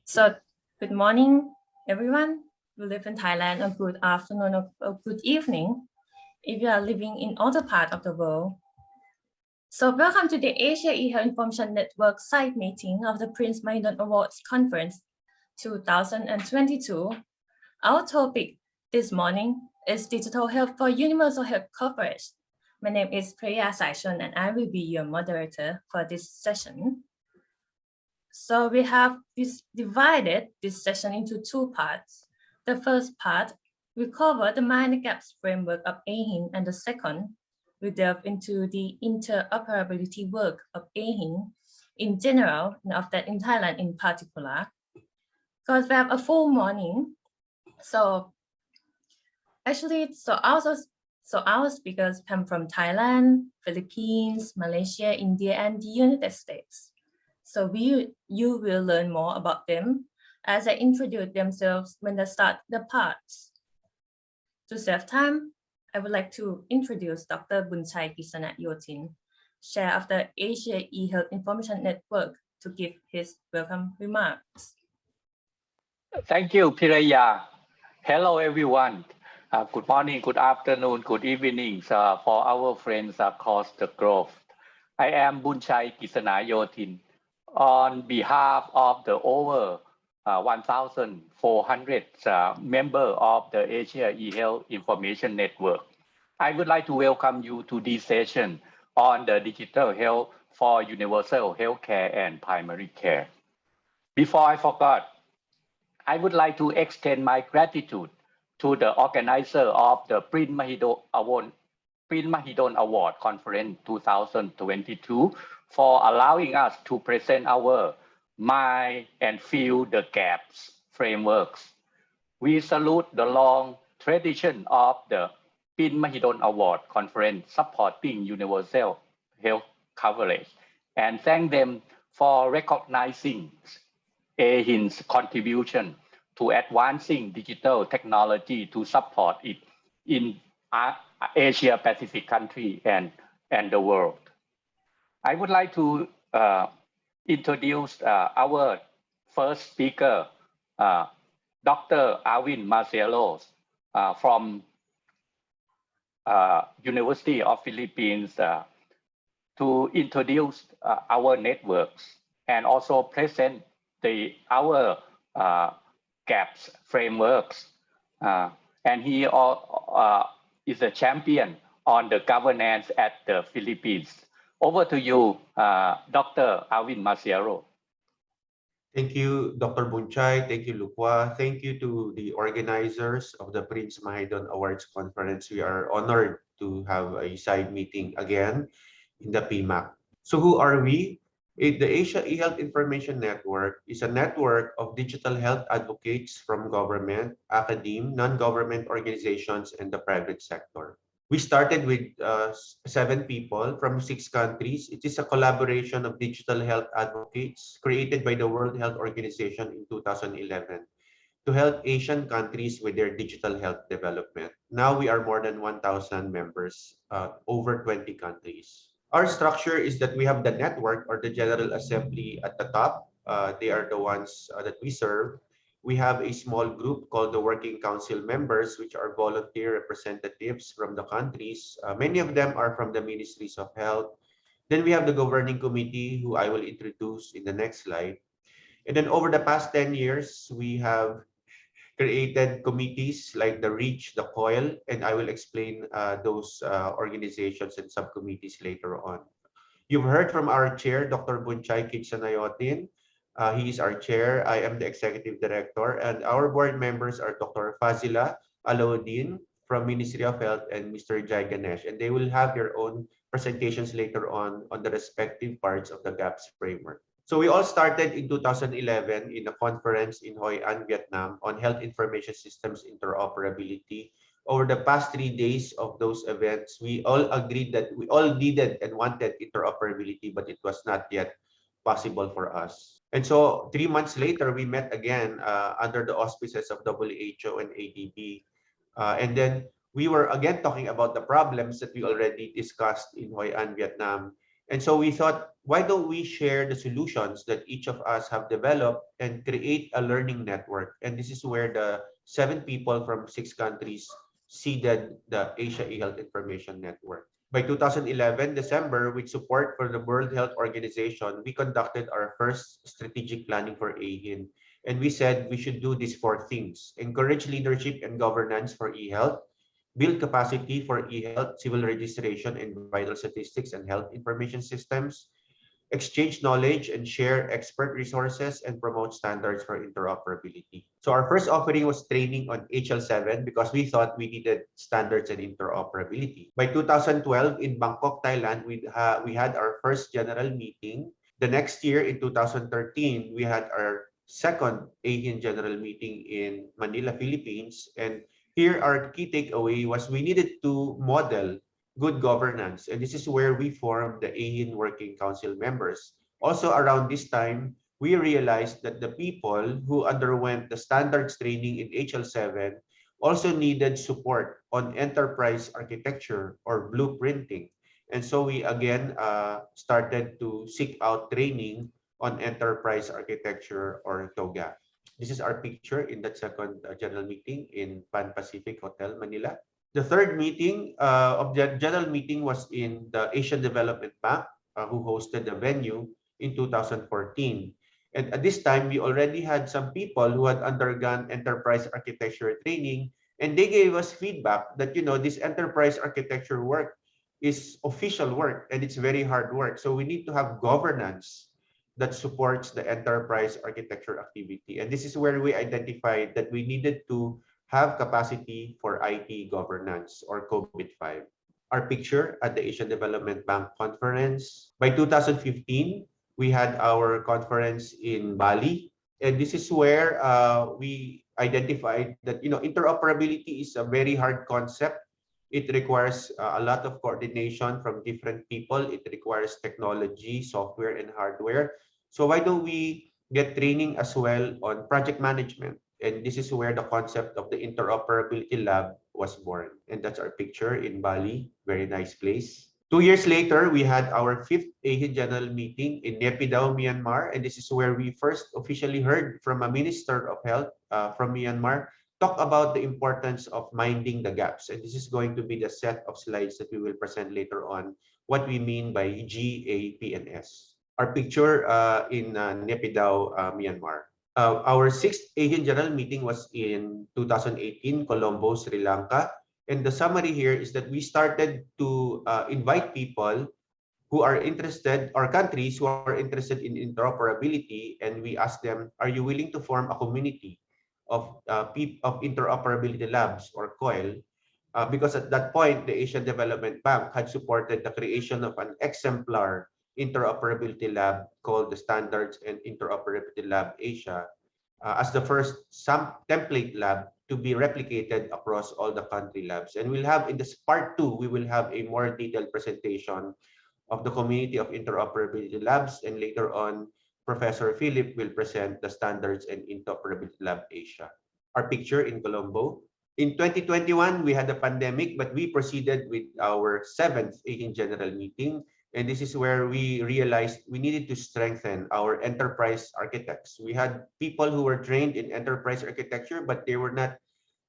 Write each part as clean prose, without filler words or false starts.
So, good morning, everyone. We live in Thailand, or good afternoon or good evening if you are living in other part of the world. So, welcome to the Asia eHealth Information Network site meeting of the Prince Mahidol Awards Conference 2022. Our topic this morning is Digital Health for Universal Health Coverage. My name is Priya Saishon and I will be your moderator for this session. So we have divided this session into two parts. The first part, we cover the minor gaps framework of AeHIN, and the second, we delve into the interoperability work of AeHIN in general, and of that in Thailand in particular. Because we have a full morning, so actually, our speakers come from Thailand, Philippines, Malaysia, India, and the United States. So you will learn more about them as they introduce themselves when they start the parts. To save time, I would like to introduce Dr. Bunchai Kisanayotin, Chair of the Asia eHealth Information Network, to give his welcome remarks. Thank you, Piraya. Hello, everyone. Good morning, good afternoon, good evening for our friends across the globe. I am Bunchai Kisanayotin. On behalf of the over 1,400 members of the Asia eHealth Information Network, I would like to welcome you to this session on the digital health for universal healthcare and primary care. Before I forget, I would like to extend my gratitude to the organizer of the Prince Mahidol Award Conference 2022 for allowing us to present our Mind and Fill the Gaps frameworks. We salute the long tradition of the Prince Mahidol Award Conference supporting universal health coverage and thank them for recognizing AeHIN's contribution to advancing digital technology to support it in Asia Pacific country and the world. I would like to introduce our first speaker, Dr. AeHIN Marcelo from University of Philippines to introduce our networks and also present our gaps frameworks. And he is a champion on the governance at the Philippines. Over to you, Dr. AeHIN Marcelo. Thank you, Dr. Bunchai. Thank you, Lukwa. Thank you to the organizers of the Prince Mahidol Awards Conference. We are honored to have a side meeting again in the PMAC. So who are we? The Asia eHealth Information Network is a network of digital health advocates from government, academe, non-government organizations, and the private sector. We started with 7 people from 6 countries. It is a collaboration of digital health advocates created by the World Health Organization in 2011 to help Asian countries with their digital health development. Now we are more than 1,000 members, over 20 countries. Our structure is that we have the network or the General Assembly at the top. They are the ones that we serve. We have a small group called the Working Council members, which are volunteer representatives from the countries. Many of them are from the Ministries of Health. Then we have the Governing Committee, who I will introduce in the next slide. And then over the past 10 years, we have created committees like the REACH, the COIL, and I will explain those organizations and subcommittees later on. You've heard from our chair, Dr. Bunchai Kitsanayotin. He is our chair. I am the executive director, and our board members are Dr. Fazila Alauddin from Ministry of Health and Mr. Jai Ganesh, and they will have their own presentations later on the respective parts of the GAPS framework. So we all started in 2011 in a conference in Hoi An, Vietnam on health information systems interoperability. Over the past 3 days of those events, we all agreed that we all needed and wanted interoperability, but it was not yet possible for us. And so 3 months later, we met again under the auspices of WHO and ADB. And then we were again talking about the problems that we already discussed in Hoi An, Vietnam. And so we thought, why don't we share the solutions that each of us have developed and create a learning network? And this is where the 7 people from 6 countries seeded the Asia eHealth Information Network. By 2011, December, with support from the World Health Organization, we conducted our first strategic planning for AeHIN. And we said we should do these 4 things: encourage leadership and governance for eHealth, build capacity for eHealth, civil registration, and vital statistics and health information systems, exchange knowledge and share expert resources, and promote standards for interoperability. So our first offering was training on HL7 because we thought we needed standards and interoperability. By 2012, in Bangkok, Thailand, we had our first general meeting. The next year, in 2013, we had our second AeHIN general meeting in Manila, Philippines. And here, our key takeaway was we needed to model good governance. And this is where we formed the AeHIN Working Council members. Also, around this time, we realized that the people who underwent the standards training in HL7 also needed support on enterprise architecture or blueprinting. And so we again started to seek out training on enterprise architecture or TOGAF. This is our picture in that second general meeting in Pan Pacific Hotel, Manila. The third meeting of the general meeting was in the Asian Development Bank, who hosted the venue in 2014. And at this time, we already had some people who had undergone enterprise architecture training, and they gave us feedback that, this enterprise architecture work is official work and it's very hard work. So we need to have governance that supports the enterprise architecture activity. And this is where we identified that we needed to have capacity for IT governance or COVID-5. Our picture at the Asian Development Bank conference. By 2015, we had our conference in Bali. And this is where we identified that, interoperability is a very hard concept. It requires a lot of coordination from different people. It requires technology, software, and hardware. So why don't we get training as well on project management? And this is where the concept of the interoperability lab was born. And that's our picture in Bali. Very nice place. 2 years later, we had our 5th AeHIN general meeting in Naypyidaw, Myanmar. And this is where we first officially heard from a minister of health from Myanmar talk about the importance of minding the gaps. And this is going to be the set of slides that we will present later on, what we mean by GAPNS. Our picture in Naypyidaw, Myanmar. Our 6th AeHIN general meeting was in 2018, Colombo, Sri Lanka. And the summary here is that we started to invite people who are interested, or countries who are interested in interoperability, and we asked them, are you willing to form a community of interoperability labs, or COIL? Because at that point, the Asian Development Bank had supported the creation of an exemplar interoperability lab called the Standards and Interoperability Lab Asia as the first template lab to be replicated across all the country labs. And we'll have in this part 2, we will have a more detailed presentation of the community of interoperability labs, and later on, Professor Philip will present the Standards and Interoperability Lab Asia. Our picture in Colombo. In 2021, we had a pandemic, but we proceeded with our 7th AeHIN general meeting. And this is where we realized we needed to strengthen our enterprise architects. We had people who were trained in enterprise architecture, but they were not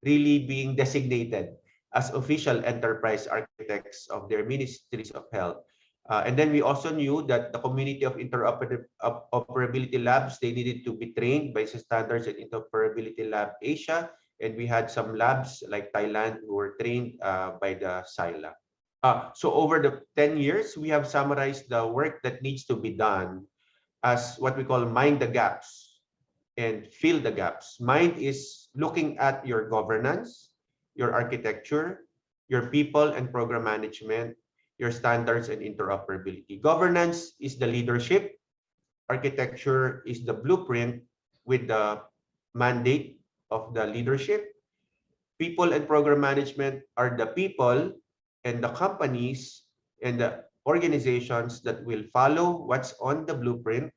really being designated as official enterprise architects of their ministries of health. And then we also knew that the community of interoperability labs, they needed to be trained by the Standards and Interoperability Lab Asia. And we had some labs like Thailand who were trained by the SILA. So over the 10 years, we have summarized the work that needs to be done as what we call mind the gaps and fill the gaps. Mind is looking at your governance, your architecture, your people and program management, your standards and interoperability. Governance is the leadership. Architecture is the blueprint with the mandate of the leadership. People and program management are the people and the companies and the organizations that will follow what's on the blueprint.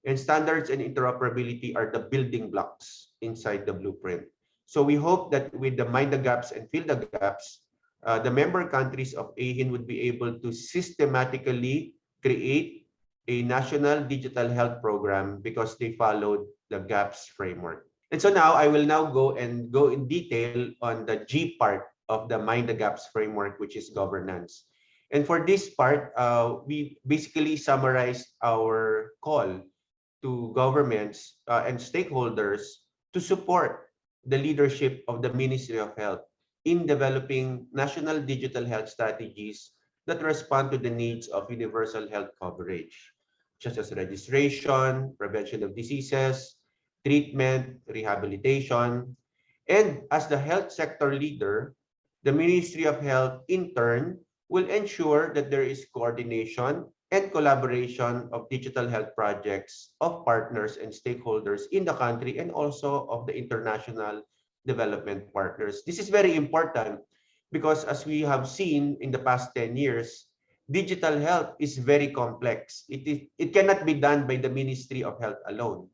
And standards and interoperability are the building blocks inside the blueprint. So we hope that with the mind the gaps and fill the gaps, the member countries of AeHIN would be able to systematically create a national digital health program because they followed the GAPS framework. And so now I will now go in detail on the G part of the Mind the Gaps framework, which is governance. And for this part, we basically summarized our call to governments and stakeholders to support the leadership of the Ministry of Health in developing national digital health strategies that respond to the needs of universal health coverage, such as registration, prevention of diseases, treatment, rehabilitation. And as the health sector leader, the Ministry of Health, in turn, will ensure that there is coordination and collaboration of digital health projects of partners and stakeholders in the country and also of the international development partners. This is very important because as we have seen in the past 10 years, digital health is very complex. It cannot be done by the Ministry of Health alone.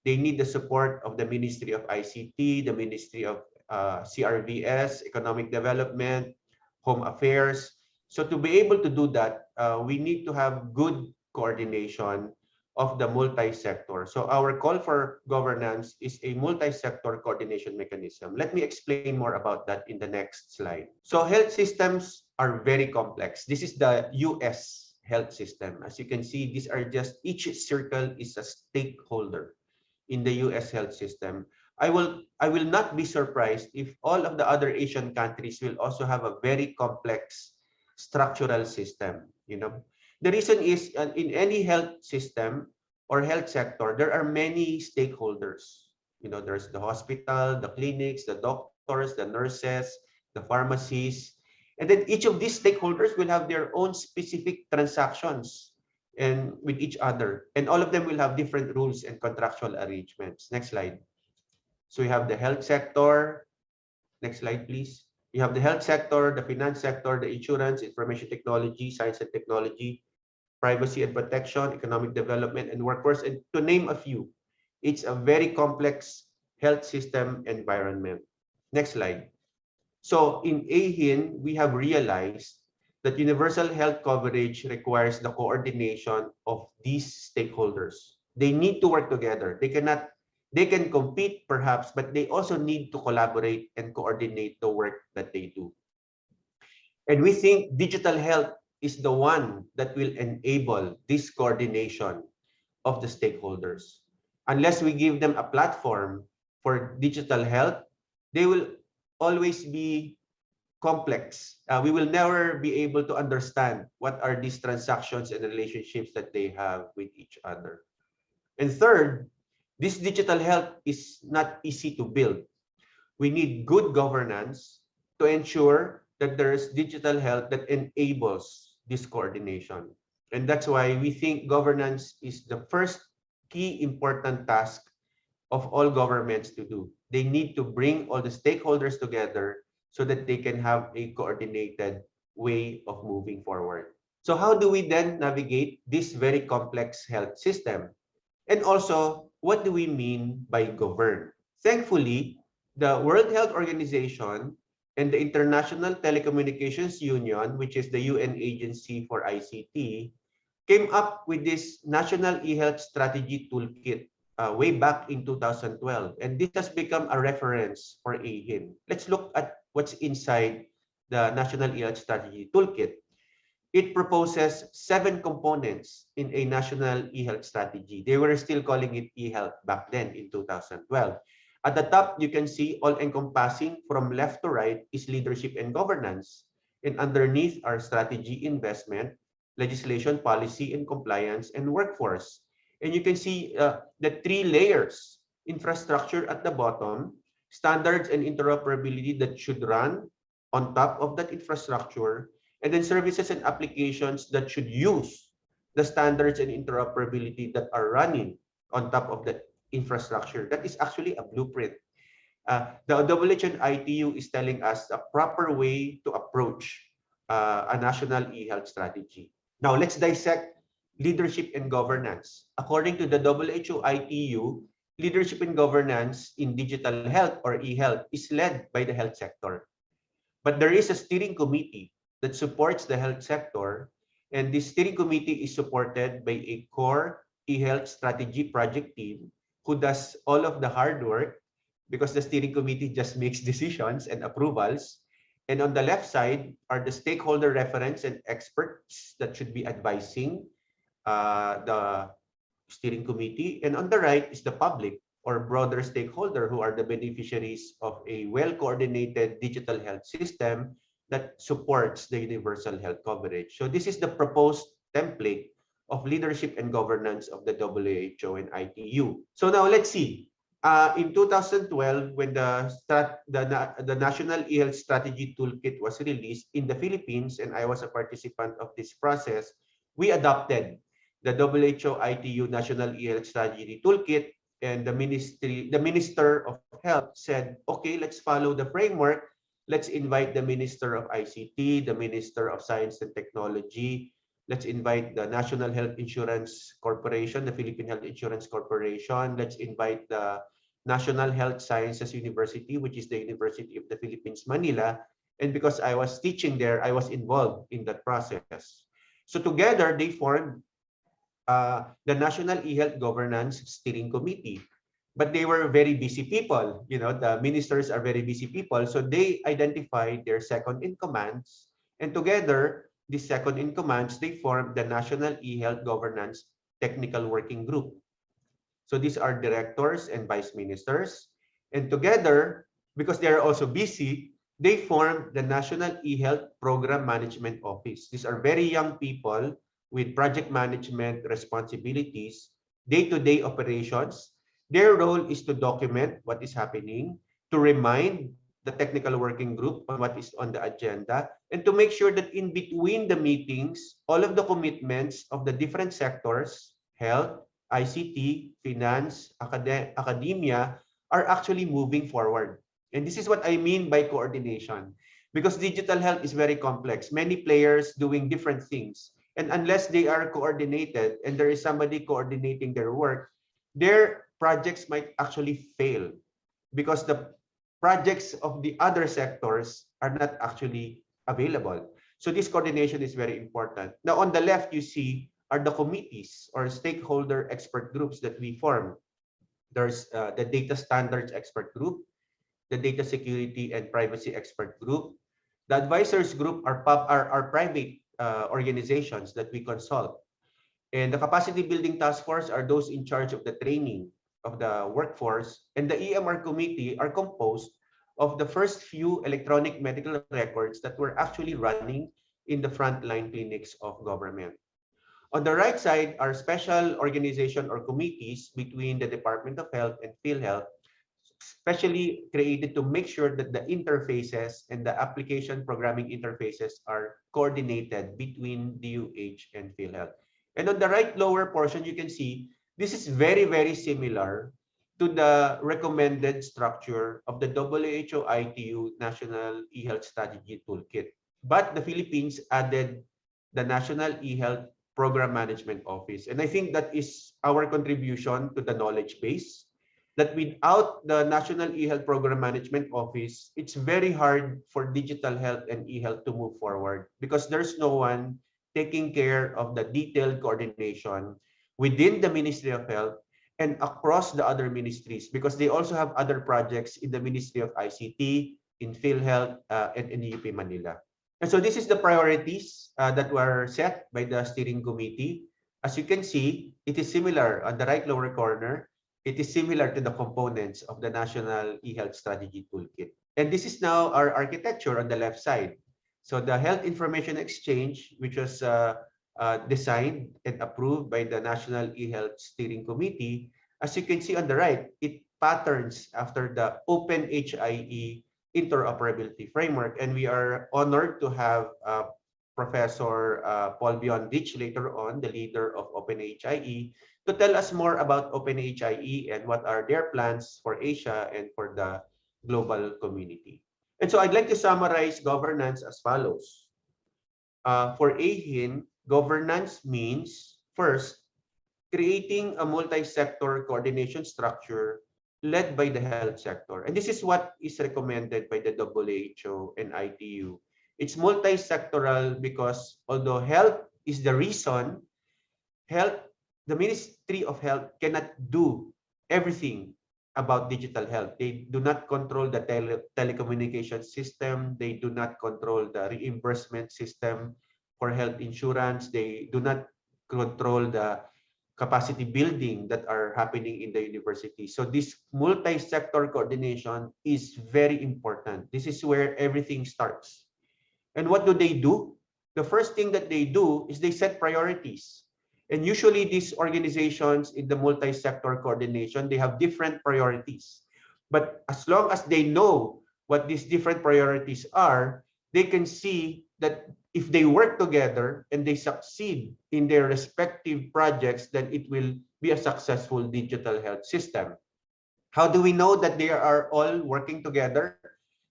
They need the support of the Ministry of ICT, the Ministry of CRVS, Economic Development, Home Affairs. So to be able to do that, we need to have good coordination of the multi-sector. So our call for governance is a multi-sector coordination mechanism. Let me explain more about that in the next slide. So health systems are very complex. This is the US health system. As you can see, these are just, each circle is a stakeholder in the US health system. I will not be surprised if all of the other Asian countries will also have a very complex structural system. The reason is in any health system or health sector, there are many stakeholders. There's the hospital, the clinics, the doctors, the nurses, the pharmacies, and then each of these stakeholders will have their own specific transactions and with each other, and all of them will have different rules and contractual arrangements. Next slide. So we have the health sector. Next slide, please. You have the health sector, the finance sector, the insurance, information technology, science and technology, privacy and protection, economic development, and workforce, and to name a few. It's a very complex health system environment. Next slide. So in AeHIN, we have realized that universal health coverage requires the coordination of these stakeholders. They need to work together. They can compete perhaps, but they also need to collaborate and coordinate the work that they do. And we think digital health is the one that will enable this coordination of the stakeholders. Unless we give them a platform for digital health, they will always be complex. We will never be able to understand what are these transactions and relationships that they have with each other. And third, this digital health is not easy to build. We need good governance to ensure that there is digital health that enables this coordination. And that's why we think governance is the first key important task of all governments to do. They need to bring all the stakeholders together so that they can have a coordinated way of moving forward. So how do we then navigate this very complex health system? And also, what do we mean by govern? Thankfully, the World Health Organization and the International Telecommunications Union, which is the UN agency for ICT, came up with this National eHealth Strategy Toolkit way back in 2012. And this has become a reference for AeHIN. Let's look at what's inside the National eHealth Strategy Toolkit. It proposes 7 components in a national eHealth strategy. They were still calling it eHealth back then in 2012. At the top, you can see all-encompassing from left to right is leadership and governance. And underneath are strategy, investment, legislation, policy, and compliance, and workforce. And you can see the 3 layers: infrastructure at the bottom, standards and interoperability that should run on top of that infrastructure, and then services and applications that should use the standards and interoperability that are running on top of that infrastructure. That is actually a blueprint. The WHO and ITU is telling us a proper way to approach a national eHealth strategy. Now, let's dissect leadership and governance. According to the WHO ITU, leadership and governance in digital health or eHealth is led by the health sector. But there is a steering committee that supports the health sector, And this steering committee is supported by a core eHealth strategy project team who does all of the hard work, because the steering committee just makes decisions and approvals. And on the left side are the stakeholder reference and experts that should be advising the steering committee. And on the right is the public or broader stakeholder who are the beneficiaries of a well-coordinated digital health system that supports the universal health coverage. So this is the proposed template of leadership and governance of the WHO and ITU. So now let's see. In 2012, when the National eHealth Strategy Toolkit was released in the Philippines, and I was a participant of this process, we adopted the WHO ITU National eHealth Strategy Toolkit, and the Minister of Health said, okay, let's follow the framework. Let's invite the Minister of ICT, the Minister of Science and Technology. Let's invite the National Health Insurance Corporation, the Philippine Health Insurance Corporation. Let's invite the National Health Sciences University, which is the University of the Philippines, Manila. And because I was teaching there, I was involved in that process. So together, they formed the National eHealth Governance Steering Committee. But they were very busy people. You know, the ministers are very busy people. So they identified their second in commands. And together, the second in commands, they formed the National eHealth Governance Technical Working Group. So these are directors and vice ministers. And together, because they are also busy, they formed the National eHealth Program Management Office. These are very young people with project management responsibilities, day-to-day operations. Their role is to document what is happening, to remind the technical working group on what is on the agenda, and to make sure that in between the meetings, all of the commitments of the different sectors, health, ICT, finance, academia, are actually moving forward. And this is what I mean by coordination, because digital health is very complex, many players doing different things. And unless they are coordinated and there is somebody coordinating their work, their projects might actually fail because the projects of the other sectors are not actually available. So this coordination is very important. Now, on the left, you see are the committees or stakeholder expert groups that we form. There's the data standards expert group, the data security and privacy expert group. The advisors group are private organizations that we consult. And the capacity building task force are those in charge of the training of the workforce. And the EMR committee are composed of the first few electronic medical records that were actually running in the frontline clinics of government. On the right side are special organization or committees between the Department of Health and PhilHealth, specially created to make sure that the interfaces and the application programming interfaces are coordinated between DUH and PhilHealth. And on the right lower portion, you can see this is very, very similar to the recommended structure of the WHO ITU National eHealth Strategy Toolkit. But the Philippines added the National eHealth Program Management Office. And I think that is our contribution to the knowledge base, that without the National eHealth Program Management Office, it's very hard for digital health and eHealth to move forward because there's no one taking care of the detailed coordination within the Ministry of Health and across the other ministries, because they also have other projects in the Ministry of ICT, in PhilHealth, and in UP Manila. And so this is the priorities that were set by the steering committee. As you can see, it is similar on the right lower corner. It is similar to the components of the National eHealth Strategy Toolkit. And this is now our architecture on the left side. So the Health Information Exchange, which was designed and approved by the National eHealth Steering Committee, as you can see on the right, it patterns after the OpenHIE interoperability framework. And we are honored to have Professor Paul Bionrich later on, the leader of OpenHIE, to tell us more about OpenHIE and what are their plans for Asia and for the global community. And so I'd like to summarize governance as follows. For AeHIN, governance means, first, creating a multi-sector coordination structure led by the health sector. And this is what is recommended by the WHO and ITU. It's multi-sectoral because although health is the reason the Ministry of Health cannot do everything about digital health. They do not control the telecommunication system. They do not control the reimbursement system for health insurance. They do not control the capacity building that are happening in the university. So this multi-sector coordination is very important. This is where everything starts. And what do? The first thing that they do is they set priorities. And usually these organizations in the multi-sector coordination, they have different priorities. But as long as they know what these different priorities are, they can see that if they work together and they succeed in their respective projects, then it will be a successful digital health system. How do we know that they are all working together?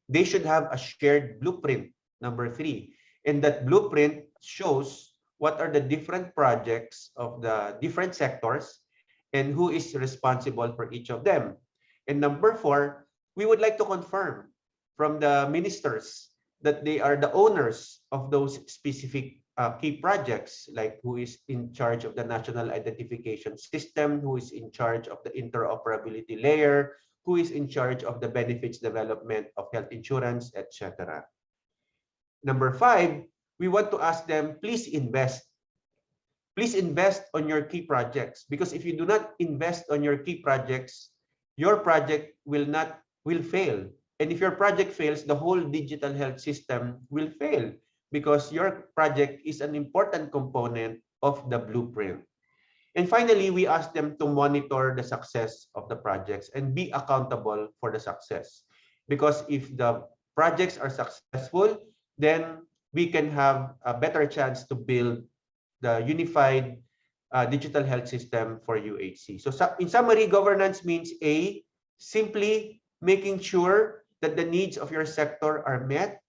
They should have a shared blueprint, number 3. And that blueprint shows what are the different projects of the different sectors and who is responsible for each of them. And number 4, we would like to confirm from the ministers that they are the owners of those specific key projects, like who is in charge of the national identification system, who is in charge of the interoperability layer, who is in charge of the benefits development of health insurance, etc. Number 5, we want to ask them, please invest. Please invest on your key projects, because if you do not invest on your key projects, your project will fail. And if your project fails, the whole digital health system will fail, because your project is an important component of the blueprint. And finally, we ask them to monitor the success of the projects and be accountable for the success. Because if the projects are successful, then we can have a better chance to build the unified digital health system for UHC. So in summary, governance means A, simply making sure that the needs of your sector are met,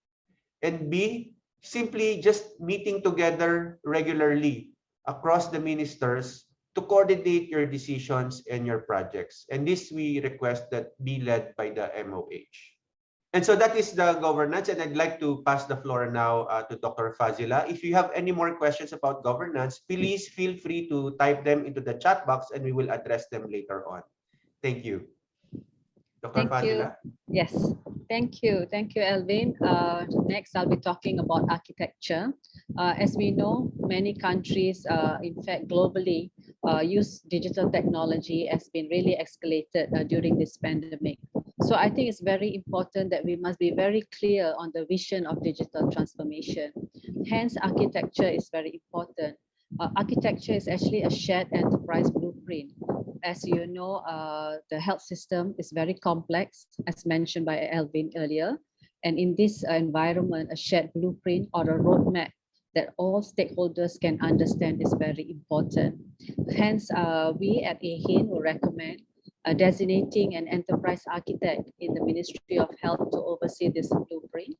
and B, simply just meeting together regularly across the ministers to coordinate your decisions and your projects. And this we request that be led by the MOH. And so that is the governance, and I'd like to pass the floor now to Dr. Fazila. If you have any more questions about governance, please feel free to type them into the chat box and we will address them later on. Thank you. Dr. Fazila? Yes, thank you. Thank you, Alvin. Next, I'll be talking about architecture. As we know, many countries, in fact, globally, use digital technology has been really escalated during this pandemic. So I think it's very important that we must be very clear on the vision of digital transformation. Hence, architecture is very important. Architecture is actually a shared enterprise blueprint. As you know, the health system is very complex, as mentioned by Alvin earlier. And in this environment, a shared blueprint or a roadmap that all stakeholders can understand is very important. Hence, we at AeHIN will recommend designating an enterprise architect in the Ministry of Health to oversee this blueprint,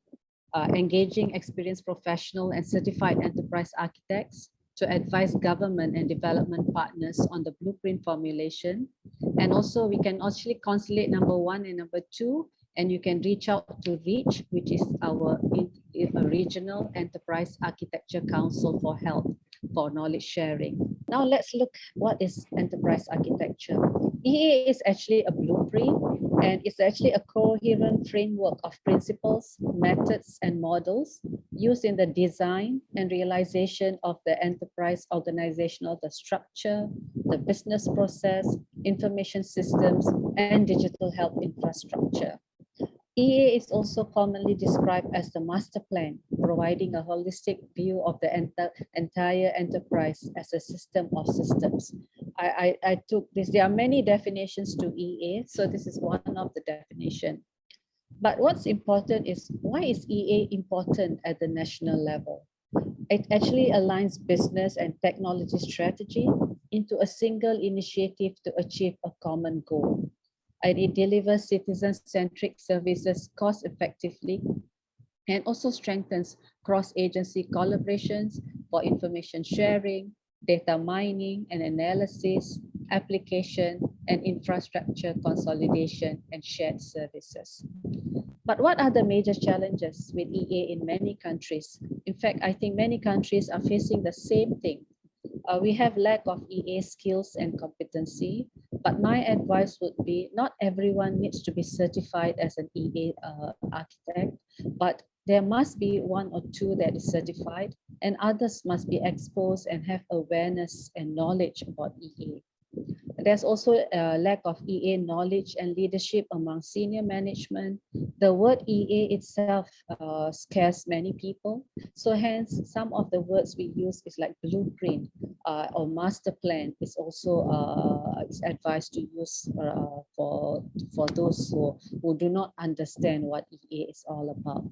engaging experienced professional and certified enterprise architects to advise government and development partners on the blueprint formulation. And also we can actually consolidate number 1 and number 2, and you can reach out to REACH, which is our regional enterprise architecture council for health, for knowledge sharing. Now let's look what is enterprise architecture. EA is actually a blueprint, and it's actually a coherent framework of principles, methods, and models used in the design and realization of the enterprise organizational, the structure, the business process, information systems, and digital health infrastructure. EA is also commonly described as the master plan, providing a holistic view of the entire enterprise as a system of systems. I took this, there are many definitions to EA, so this is one of the definition. But what's important is, why is EA important at the national level? It actually aligns business and technology strategy into a single initiative to achieve a common goal. And it delivers citizen-centric services cost-effectively and also strengthens cross-agency collaborations for information sharing, data mining and analysis, application and infrastructure consolidation and shared services. But what are the major challenges with EA in many countries? In fact, I think many countries are facing the same thing. We have lack of EA skills and competency, but my advice would be not everyone needs to be certified as an EA architect, but there must be one or two that is certified, and others must be exposed and have awareness and knowledge about EA. There's also a lack of EA knowledge and leadership among senior management. The word EA itself scares many people. So hence, some of the words we use is like blueprint or master plan is also it's advised to use for those who do not understand what EA is all about.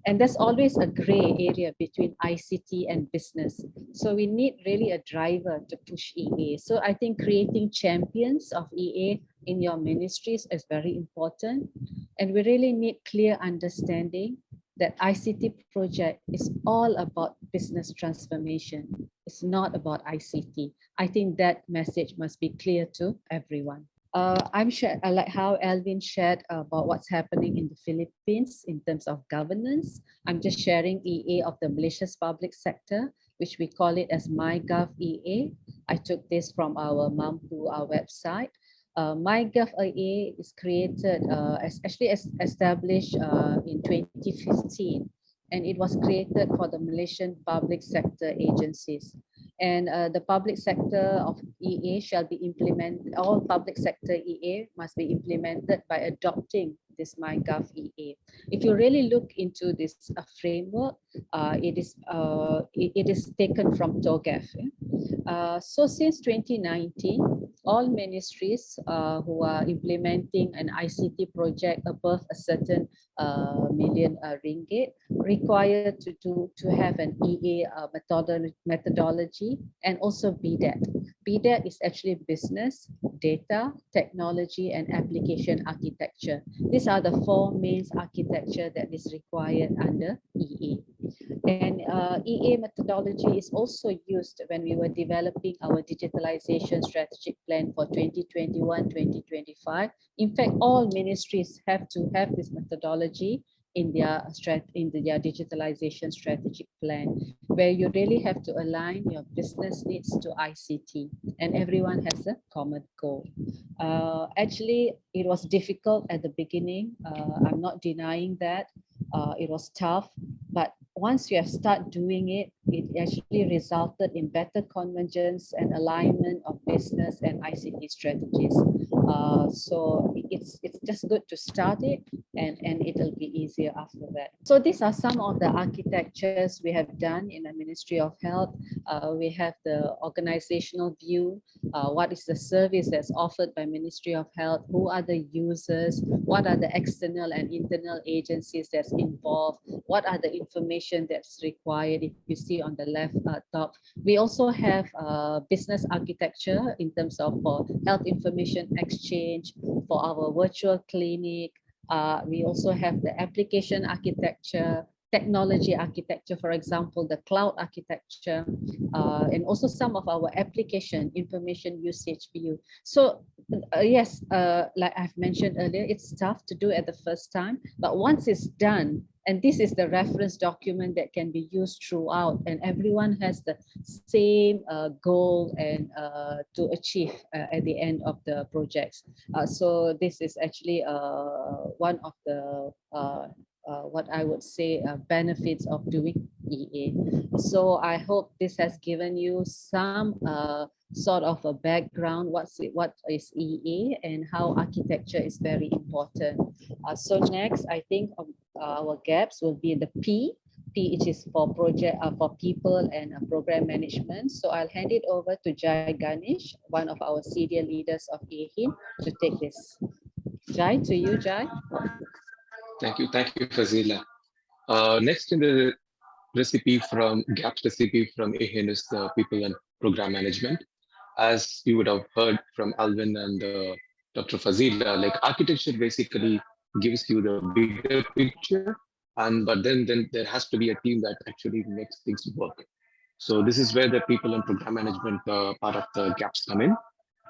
And there's always a gray area between ICT and business. So we need really a driver to push EA. So I think creating champions of EA in your ministries is very important. And we really need clear understanding that ICT project is all about business transformation. It's not about ICT. I think that message must be clear to everyone. I'm sure, like how Alvin shared about what's happening in the Philippines in terms of governance. I'm just sharing EA of the Malaysia's public sector, which we call it as MyGov EA. I took this from our Mampu, our website. MyGov EA is created, actually established in 2015, and it was created for the Malaysian public sector agencies. And the public sector of EA shall be implemented, all public sector EA must be implemented by adopting this MyGov EA. If you really look into this framework, it is taken from TOGAF. So since 2019, all ministries who are implementing an ICT project above a certain million ringgit required to have an EA methodology and also BDAT. BDAT is actually business, data, technology, and application architecture. These are the four main architecture that is required under EA. And EA methodology is also used when we were developing our digitalization strategic plan for 2021-2025. In fact, all ministries have to have this methodology in their digitalization strategic plan, where you really have to align your business needs to ICT, and everyone has a common goal. Actually, it was difficult at the beginning. I'm not denying that. It was tough, but once you have started doing it, it actually resulted in better convergence and alignment of business and ICT strategies. So it's just good to start it, and it'll be easier after that. So these are some of the architectures we have done in the Ministry of Health. We have the organizational view, what is the service that's offered by Ministry of Health, who are the users, what are the external and internal agencies that's involved, what are the information that's required. If you see on the left top, we also have business architecture in terms of health information exchange for our virtual clinic. We also have the application architecture, technology architecture, for example, the cloud architecture, and also some of our application information usage view. So yes, like I've mentioned earlier, it's tough to do at the first time, but once it's done, and this is the reference document that can be used throughout, and everyone has the same goal and to achieve at the end of the projects. So this is actually one of the what I would say benefits of doing EA. So I hope this has given you some sort of a background, what is EA and how architecture is very important. So next, I think our gaps will be the P, which is for project, for people and program management. So I'll hand it over to Jai Ganesh, one of our senior leaders of AeHIN, to take this. Jai, to you, Jai. Thank you, Fazila. Next in the gaps recipe from AeHIN is the people and program management. As you would have heard from Alvin and Dr. Fazila, like architecture basically gives you the bigger picture, but then there has to be a team that actually makes things work. So this is where the people and program management part of the gaps come in.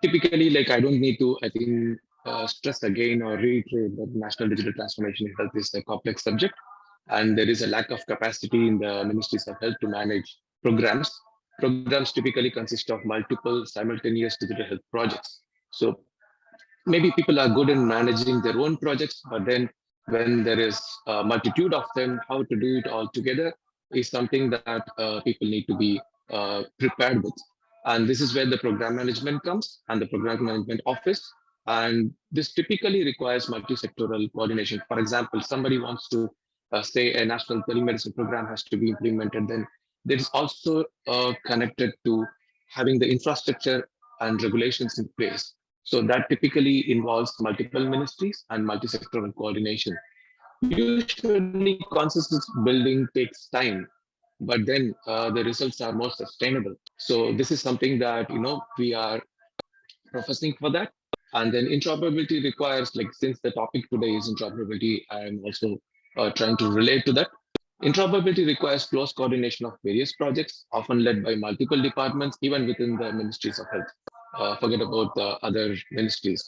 Typically, like I don't need to, I think stress again or reiterate that national digital transformation in health is a complex subject, and there is a lack of capacity in the ministries of health to manage programs. Programs typically consist of multiple simultaneous digital health projects. So maybe people are good in managing their own projects, but then when there is a multitude of them, how to do it all together is something that people need to be prepared with. And this is where the program management comes and the program management office. And this typically requires multi-sectoral coordination. For example, somebody wants to say a national telemedicine program has to be implemented, then there is also connected to having the infrastructure and regulations in place. So that typically involves multiple ministries and multi-sectoral coordination. Usually consensus building takes time, but then the results are more sustainable. So this is something that we are professing for that. And then interoperability requires, like, since the topic today is interoperability, I'm also trying to relate to that. Interoperability requires close coordination of various projects, often led by multiple departments, even within the ministries of health. Forget about the other ministries.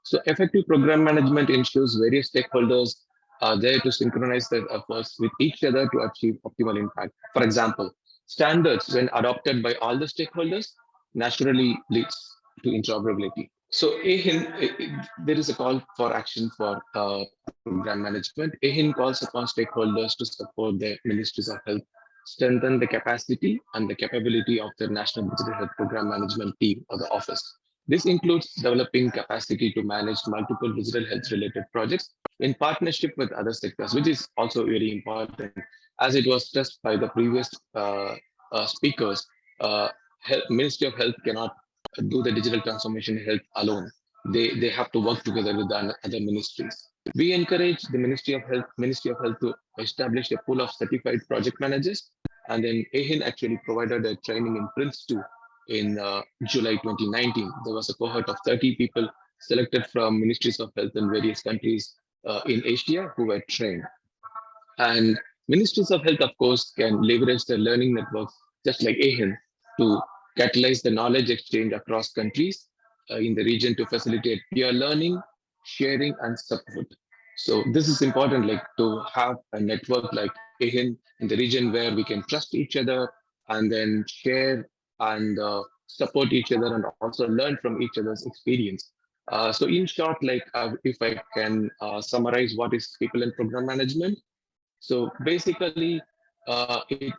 So effective program management ensures various stakeholders are there to synchronize their efforts with each other to achieve optimal impact. For example, standards, when adopted by all the stakeholders, naturally leads to interoperability. So AeHIN, there is a call for action for program management. AeHIN calls upon stakeholders to support the ministries of health, strengthen the capacity and the capability of the National Digital Health Program Management Team or the office. This includes developing capacity to manage multiple digital health related projects in partnership with other sectors, which is also very important. As it was stressed by the previous speakers, Ministry of Health cannot do the digital transformation in health alone. They have to work together with the other ministries. We encourage the Ministry of Health to establish a pool of certified project managers. And then AeHIN actually provided a training in Prince 2 in July 2019. There was a cohort of 30 people selected from ministries of health in various countries in Asia who were trained. And ministries of health, of course, can leverage the learning networks, just like AeHIN, to catalyze the knowledge exchange across countries in the region to facilitate peer learning, sharing, and support. So this is important, like to have a network like AeHIN in the region where we can trust each other and then share and support each other and also learn from each other's experience. So in short, like if I can summarize what is people and program management. So basically, it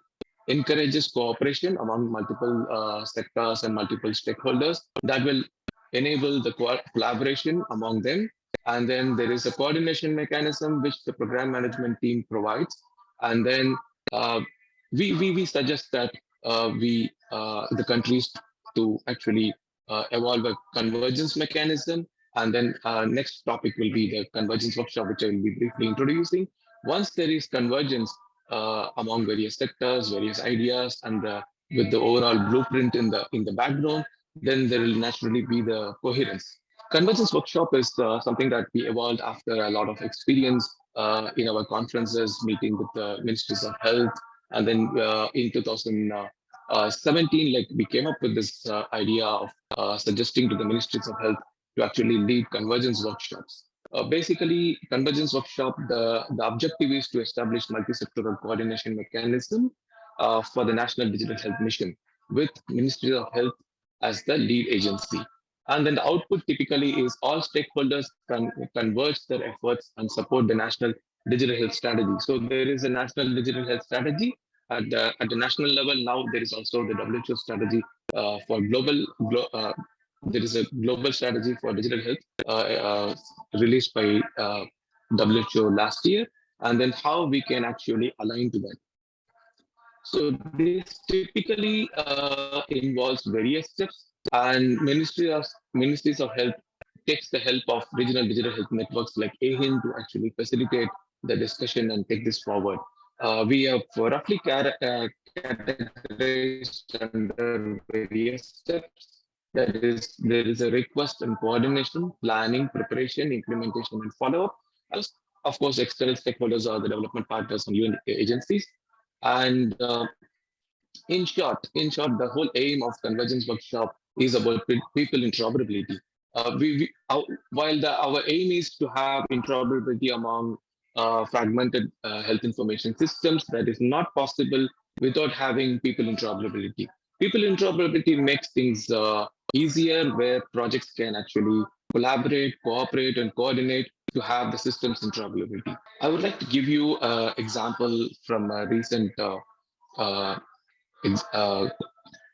encourages cooperation among multiple sectors and multiple stakeholders that will enable the collaboration among them. And then there is a coordination mechanism which the program management team provides. And then uh, we suggest that the countries to actually evolve a convergence mechanism. And then next topic will be the convergence workshop, which I will be briefly introducing. Once there is convergence among various sectors, various ideas, and with the overall blueprint in the background, then there will naturally be the coherence. Convergence workshop is something that we evolved after a lot of experience in our conferences, meeting with the ministries of health, and then in 2017, like we came up with this idea of suggesting to the ministries of health to actually lead convergence workshops. Basically, convergence workshop, the objective is to establish multi-sectoral coordination mechanism for the National Digital Health Mission with Ministry of Health as the lead agency. And then the output typically is all stakeholders can converge their efforts and support the National Digital Health Strategy. So there is a National Digital Health Strategy at the national level. Now there is also the WHO strategy for there is a global strategy for digital health released by WHO last year, and then how we can actually align to that. So this typically involves various steps, and ministries of health takes the help of regional digital health networks like AeHIN to actually facilitate the discussion and take this forward. We have roughly categorized under various steps. That is, there is a request and coordination, planning, preparation, implementation, and follow-up. Of course, external stakeholders are the development partners and UN agencies. And in short, the whole aim of Convergence Workshop is about people interoperability. While our aim is to have interoperability among fragmented health information systems, that is not possible without having people interoperability. People interoperability makes things easier, where projects can actually collaborate, cooperate, and coordinate to have the systems interoperability. I would like to give you an example from a recent uh,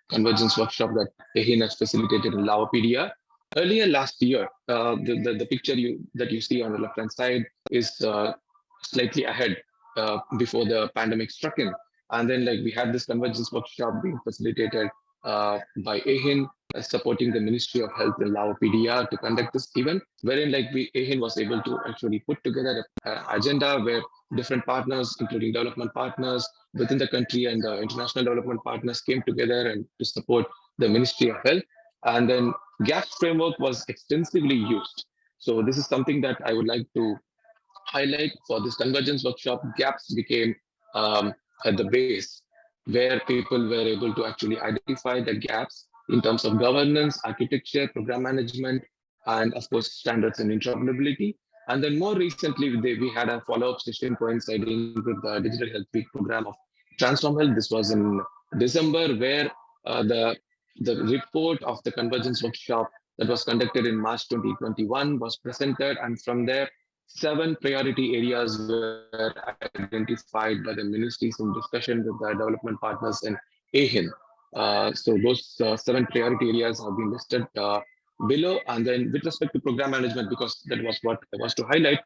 convergence workshop that AeHIN has facilitated in Lavapedia. Earlier last year, the picture that you see on the left-hand side is slightly ahead before the pandemic struck in. And then we had this convergence workshop being facilitated by AeHIN, supporting the Ministry of Health in Lavapedia to conduct this event, wherein AeHIN was able to actually put together an agenda where different partners, including development partners within the country and international development partners, came together and to support the Ministry of Health. And then GAPS framework was extensively used. So this is something that I would like to highlight for this convergence workshop. GAPS became at the base, where people were able to actually identify the gaps in terms of governance, architecture, program management, and of course, standards and interoperability. And then more recently, we had a follow-up session coinciding with the Digital Health Week program of Transform Health. This was in December, where the report of the convergence workshop that was conducted in March 2021 was presented, and from there, 7 priority areas were identified by the ministries in discussion with the development partners in AeHIN. So those 7 priority areas have been listed below. And then with respect to program management, because that was what I was to highlight,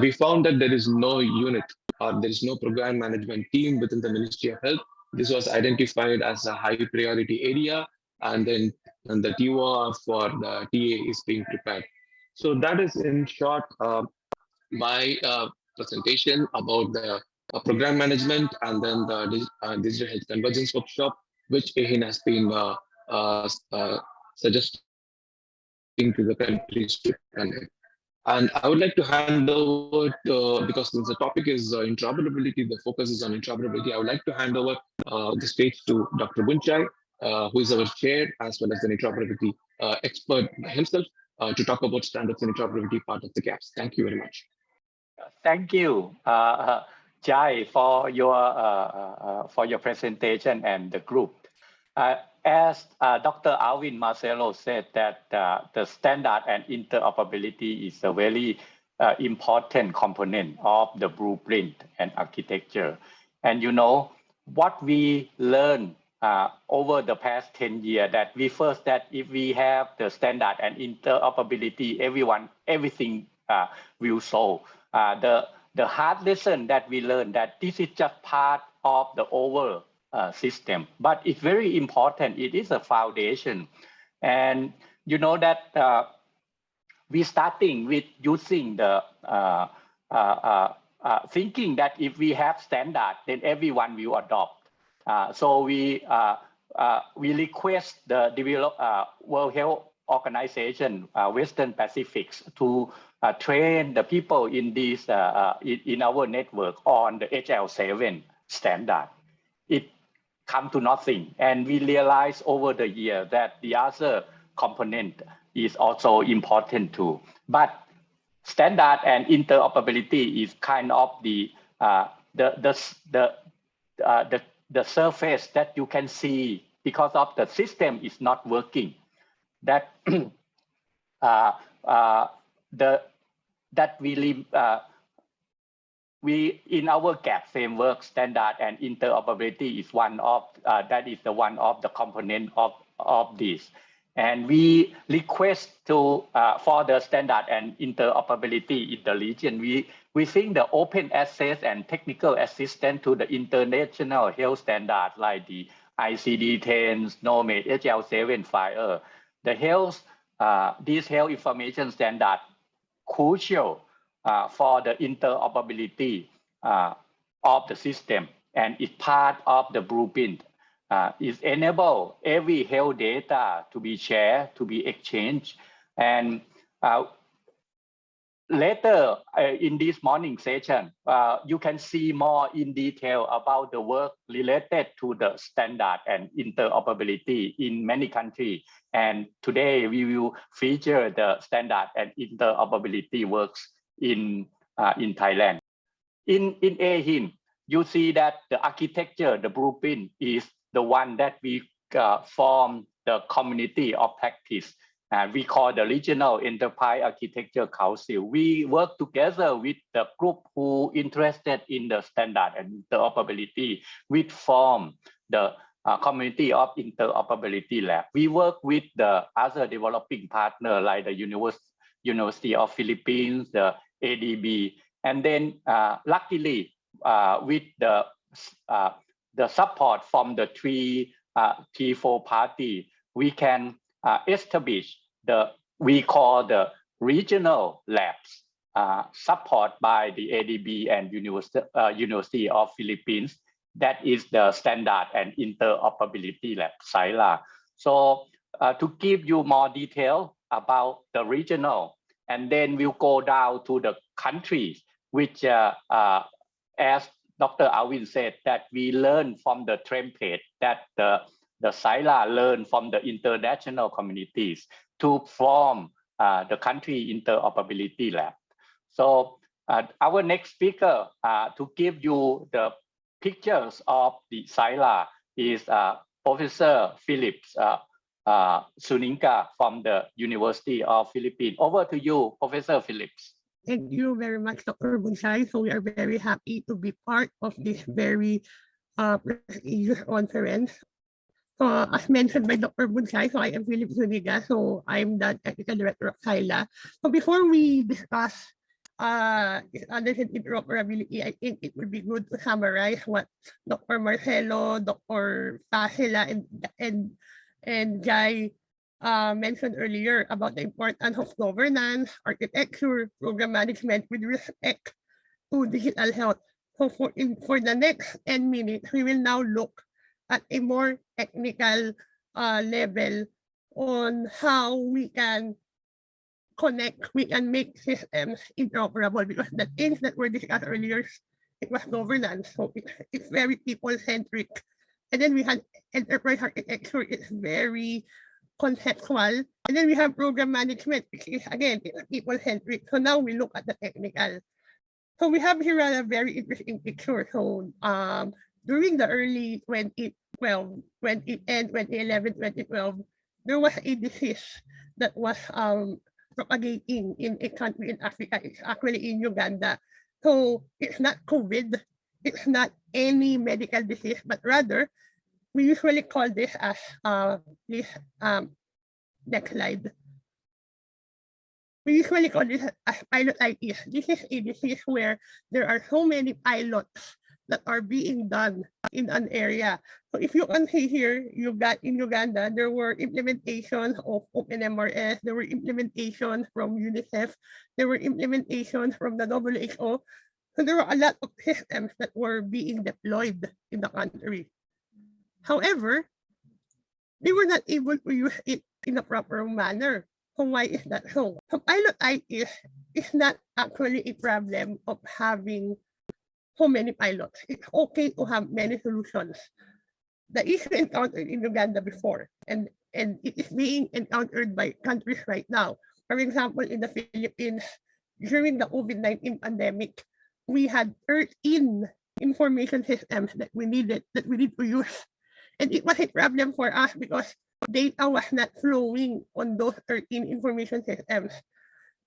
we found that there is no unit or there is no program management team within the Ministry of Health. This was identified as a high priority area, and then the TOR for the TA is being prepared. So that is in short my presentation about the program management and then the digital health convergence workshop, which AeHIN has been suggesting to the countries to conduct. And I would like to hand over to, because since the topic is interoperability, the focus is on interoperability, I would like to hand over the stage to Dr. Bunchai, who is our chair as well as an interoperability expert himself, to talk about standards and interoperability part of the gaps. Thank you very much. Thank you, Jai, for your presentation and the group. As Dr. Alvin Marcelo said, that the standard and interoperability is a very important component of the blueprint and architecture. And you know, what we learned over the past 10 years, that we first, that if we have the standard and interoperability, everything will solve. The hard lesson that we learned, that this is just part of the overall system, but it's very important. It is a foundation. And you know that we starting with using the thinking that if we have standard, then everyone will adopt. So we request the World Health Organization, Western Pacific, to train the people in this in our network on the HL7 standard. It come to nothing, and we realize over the year that the other component is also important too. But standard and interoperability is kind of the surface that you can see, because of the system is not working. That we in our GAP framework, standard and interoperability is one of that is the one of the component of this. And we request to for the standard and interoperability in the region. We think the open access and technical assistance to the international health standards like the ICD-10, SNOMED, HL7, FHIR, the health these health information standard crucial for the interoperability of the system, and it's part of the blueprint. It enables every health data to be shared, to be exchanged, and later in this morning session, you can see more in detail about the work related to the standard and interoperability in many countries. And today we will feature the standard and interoperability works in Thailand. In AeHIN, you see that the architecture, the blueprint is the one that we form the community of practice. We call the Regional Enterprise Architecture Council. We work together with the group who interested in the standard and interoperability. We form the community of interoperability lab. We work with the other developing partner like the University of Philippines, the ADB, and then luckily with the support from the three, four party, we can establish we call the regional labs, support by the ADB and University of Philippines. That is the standard and interoperability lab, SILA. So to give you more detail about the regional, and then we'll go down to the countries, which as Dr. Alvin said, that we learn from the template that the SILA learned from the international communities to form the country interoperability lab. So our next speaker to give you the pictures of the SILA is Professor Phillips Suninka from the University of Philippines. Over to you, Professor Phillips. Thank you very much, Dr. Bunsai. So we are very happy to be part of this very prestigious conference. So as mentioned by Dr. Bunsai, so I am Philips Zuniga. So I'm the Technical Director of SILA. So before we discuss understand interoperability, I think it would be good to summarize what Dr. Marcelo, Dr. Pasela, and Jai mentioned earlier about the importance of governance, architecture, program management with respect to digital health. So for the next 10 minutes, we will now look at a more technical level on how we can connect, we can make systems interoperable, because the things that were discussed earlier, it was governance, so it's very people-centric. And then we had enterprise architecture, it's very conceptual. And then we have program management, which is, again, it's people-centric. So now we look at the technical. So we have here a very interesting picture. So during the early 2012, 2010, 2011, 2012, there was a disease that was propagating in a country in Africa. It's actually in Uganda. So it's not COVID, it's not any medical disease, but rather we usually call this as next slide. We usually call this as pilotitis. This is a disease where there are so many pilots that are being done in an area. So if you can see here, in Uganda, there were implementations of OpenMRS, there were implementations from UNICEF, there were implementations from the WHO. So there were a lot of systems that were being deployed in the country. However, they were not able to use it in a proper manner. So why is that so? So pilotitis is not actually a problem of having so many pilots. It's okay to have many solutions. The issue encountered in Uganda before, and it is being encountered by countries right now. For example, in the Philippines, during the COVID-19 pandemic, we had 13 information systems that we need to use. And it was a problem for us because data was not flowing on those 13 information systems.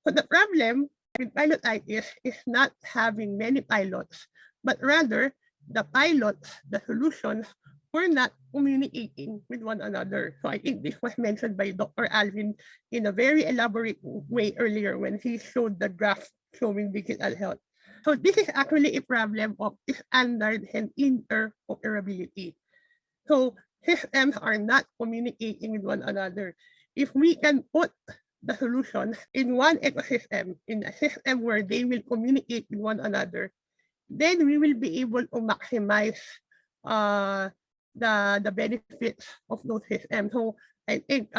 So the problem with pilotitis is not having many pilots, but rather the pilots, the solutions, were not communicating with one another. So I think this was mentioned by Dr. Alvin in a very elaborate way earlier when he showed the graph showing digital health. So this is actually a problem of standard and interoperability. So systems are not communicating with one another. If we can put the solutions in one ecosystem, in a system where they will communicate with one another, then we will be able to maximize the benefits of those systems. So I think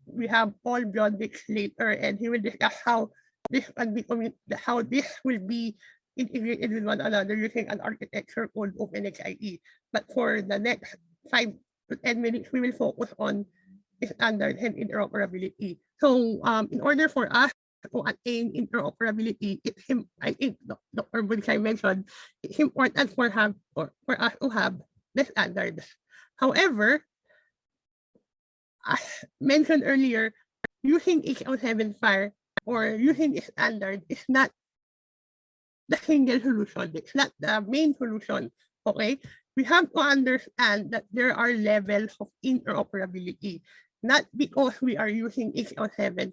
we have Paul Bjondix later, and he will discuss how this can be how this will be integrated with one another using an architecture called OpenXIE. But for the next 5 to 10 minutes, we will focus on standards and interoperability. So in order for us to attain interoperability, I think Dr. Bunsay mentioned, it's important for us to have the standards. However, as mentioned earlier, using HL7 Fire or using a standard is not the single solution. It's not the main solution. Okay, we have to understand that there are levels of interoperability. Not because we are using HL7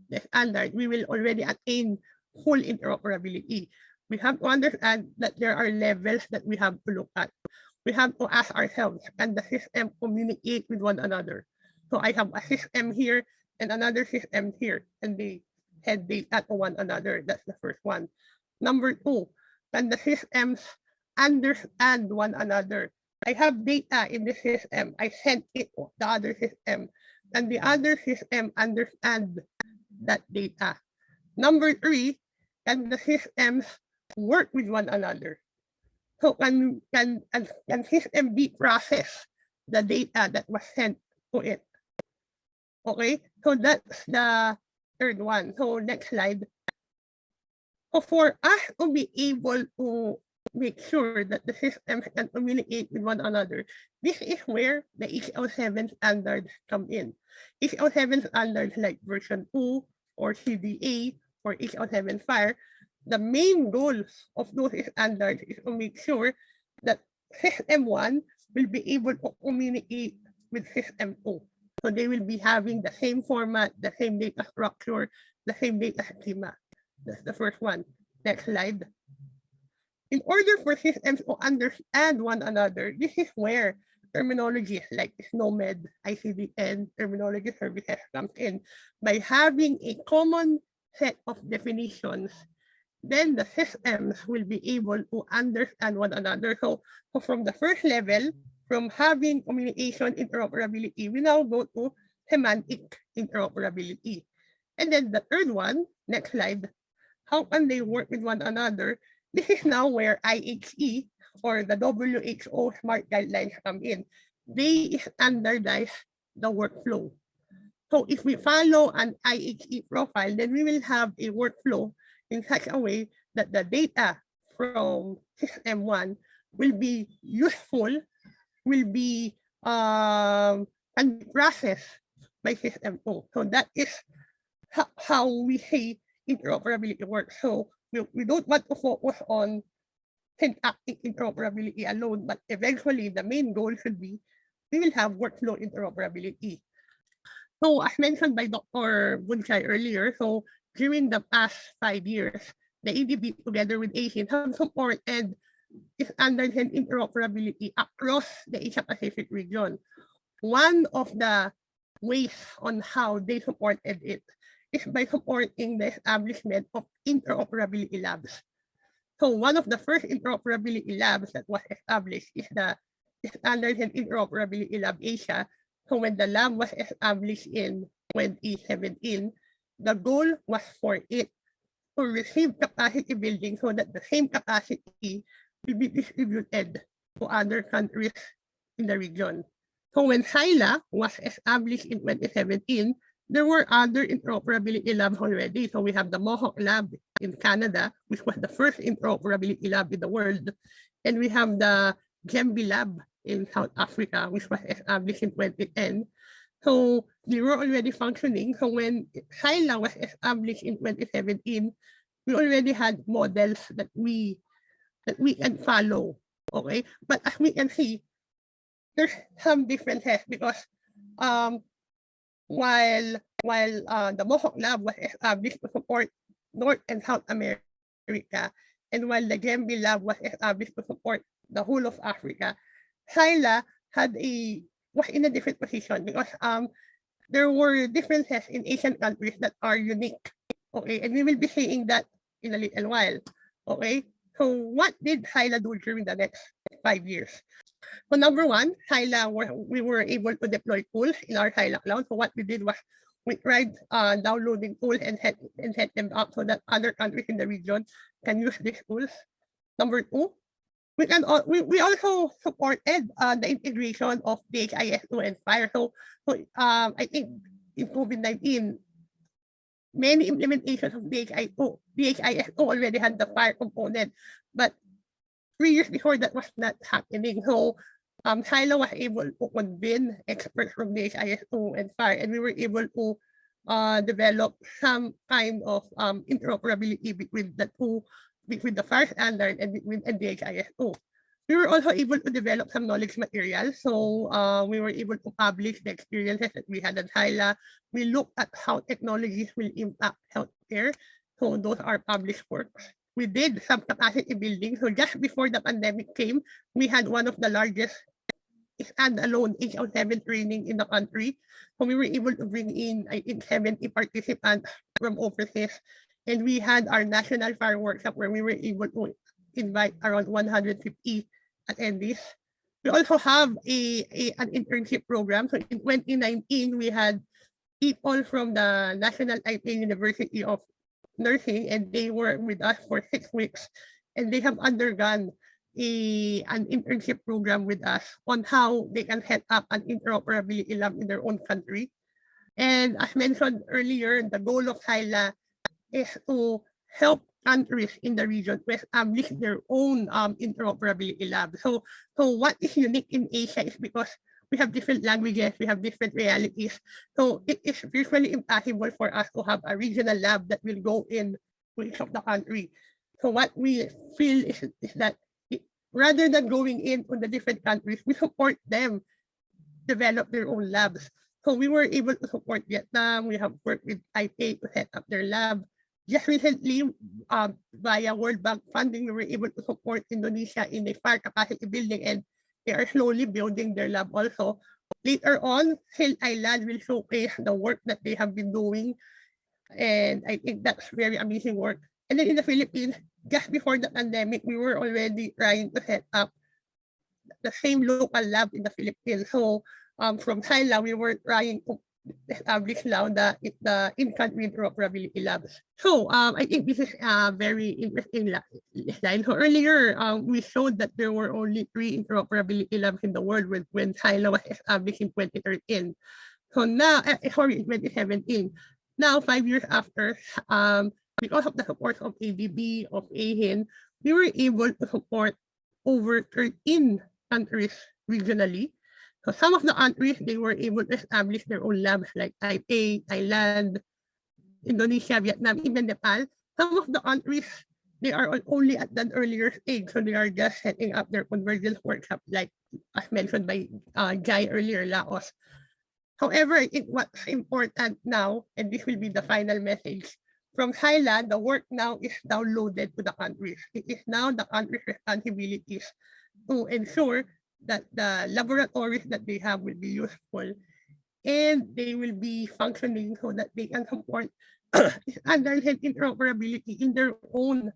the standard, we will already attain full interoperability. We have to understand that there are levels that we have to look at. We have to ask ourselves, can the system communicate with one another? So I have a system here and another system here, and they send data to one another. That's the first one. Number 2, can the systems understand one another? I have data in the system. I sent it to the other system, and the other system understand that data. Number 3, can the systems work with one another? So can system B process the data that was sent to it? Okay, so that's the third one. So next slide. So for us to be able to make sure that the systems can communicate with one another, this is where the HL7 standards come in. HL7 standards like version 2 or CDA or HL7 Fire, the main goal of those standards is to make sure that system 1 will be able to communicate with system 2. So they will be having the same format, the same data structure, the same data schema. That's the first one. Next slide. In order for systems to understand one another, this is where terminologies like SNOMED, ICD-10, terminology services comes in. By having a common set of definitions, then the systems will be able to understand one another. So from the first level, from having communication interoperability, we now go to semantic interoperability. And then the third one, next slide, how can they work with one another? This is now where IHE or the WHO SMART guidelines come in. They standardize the workflow. So if we follow an IHE profile, then we will have a workflow in such a way that the data from system 1 will be useful, will be can be processed by system 2. So that is how we say interoperability works. So we don't want to focus on syntactic interoperability alone, but eventually the main goal should be we will have workflow interoperability. So as mentioned by Dr. Bunsay earlier, so during the past 5 years, the ADB together with AeHIN have supported standards and interoperability across the Asia Pacific region. One of the ways on how they supported it is by supporting the establishment of interoperability labs. So one of the first interoperability labs that was established is the Standards and Interoperability Lab Asia. So when the lab was established in 2017, the goal was for it to receive capacity building so that the same capacity will be distributed to other countries in the region. So when SILA was established in 2017, there were other interoperability labs already. So we have the Mohawk Lab in Canada, which was the first interoperability lab in the world. And we have the Gembi Lab in South Africa, which was established in 2010. So they were already functioning. So when SILA was established in 2017, we already had models that we can follow. Okay, but as we can see, there's some differences because while the Mohawk Lab was established to support North and South America, and while the Gembi Lab was established to support the whole of Africa, SILA was in a different position because there were differences in Asian countries that are unique. Okay, and we will be seeing that in a little while. Okay, so what did SILA do during the next 5 years? So number one, SILA, we were able to deploy tools in our SILA cloud. So what we did was we tried downloading tools and set them up so that other countries in the region can use these tools. Number two, we also supported the integration of DHIS2 and FIRE. So I think in COVID-19, many implementations of DHIS2 already had the FIRE component, but 3 years before that was not happening. So Silo was able to convene experts from DHIS2 and FIRE, and we were able to develop some kind of interoperability between the two, between the FIRE standard and between DHIS2. We were also able to develop some knowledge material. So we were able to publish the experiences that we had at HILA. We looked at how technologies will impact healthcare. So those are published works. We did some capacity building. So just before the pandemic came, we had one of the largest standalone HL7 training in the country. So we were able to bring in, I think, 70 participants from overseas. And we had our national fire workshop where we were able to invite around 150 attendees. We also have an internship program. So in 2019, we had people from the National Taipei University of Nursing, and they were with us for 6 weeks, and they have undergone an internship program with us on how they can set up an interoperability lab in their own country. And as mentioned earlier, the goal of HILA is to help countries in the region to establish their own interoperability lab. So what is unique in Asia is because we have different languages, we have different realities. So it is virtually impossible for us to have a regional lab that will go in to each of the country. So what we feel is that rather than going into the different countries, we support them develop their own labs. So we were able to support Vietnam. We have worked with Taipei to set up their lab. Just recently, via World Bank funding, we were able to support Indonesia in a fire capacity building, and they are slowly building their lab also. Later on, Hill Island will showcase the work that they have been doing, and I think that's very amazing work. And then in the Philippines, just before the pandemic, we were already trying to set up the same local lab in the Philippines. So from HILA, we were trying to establish now the in-country interoperability labs. So I think this is a very interesting line. So earlier, we showed that there were only 3 interoperability labs in the world when HILA was established in 2013. So now, sorry, in 2017. Now, 5 years after, because of the support of ADB, of AeHIN, we were able to support over 13 countries regionally. So some of the countries, they were able to establish their own labs like Taipei, Thailand, Indonesia, Vietnam, even Nepal. Some of the countries, they are only at an earlier stage. So they are just setting up their convergence workshop, like as mentioned by Jai earlier, Laos. However, I think what's important now, and this will be the final message, from Thailand, the work now is downloaded to the countries. It is now the country's responsibilities to ensure that the laboratories that they have will be useful and they will be functioning so that they can support standardized interoperability in their own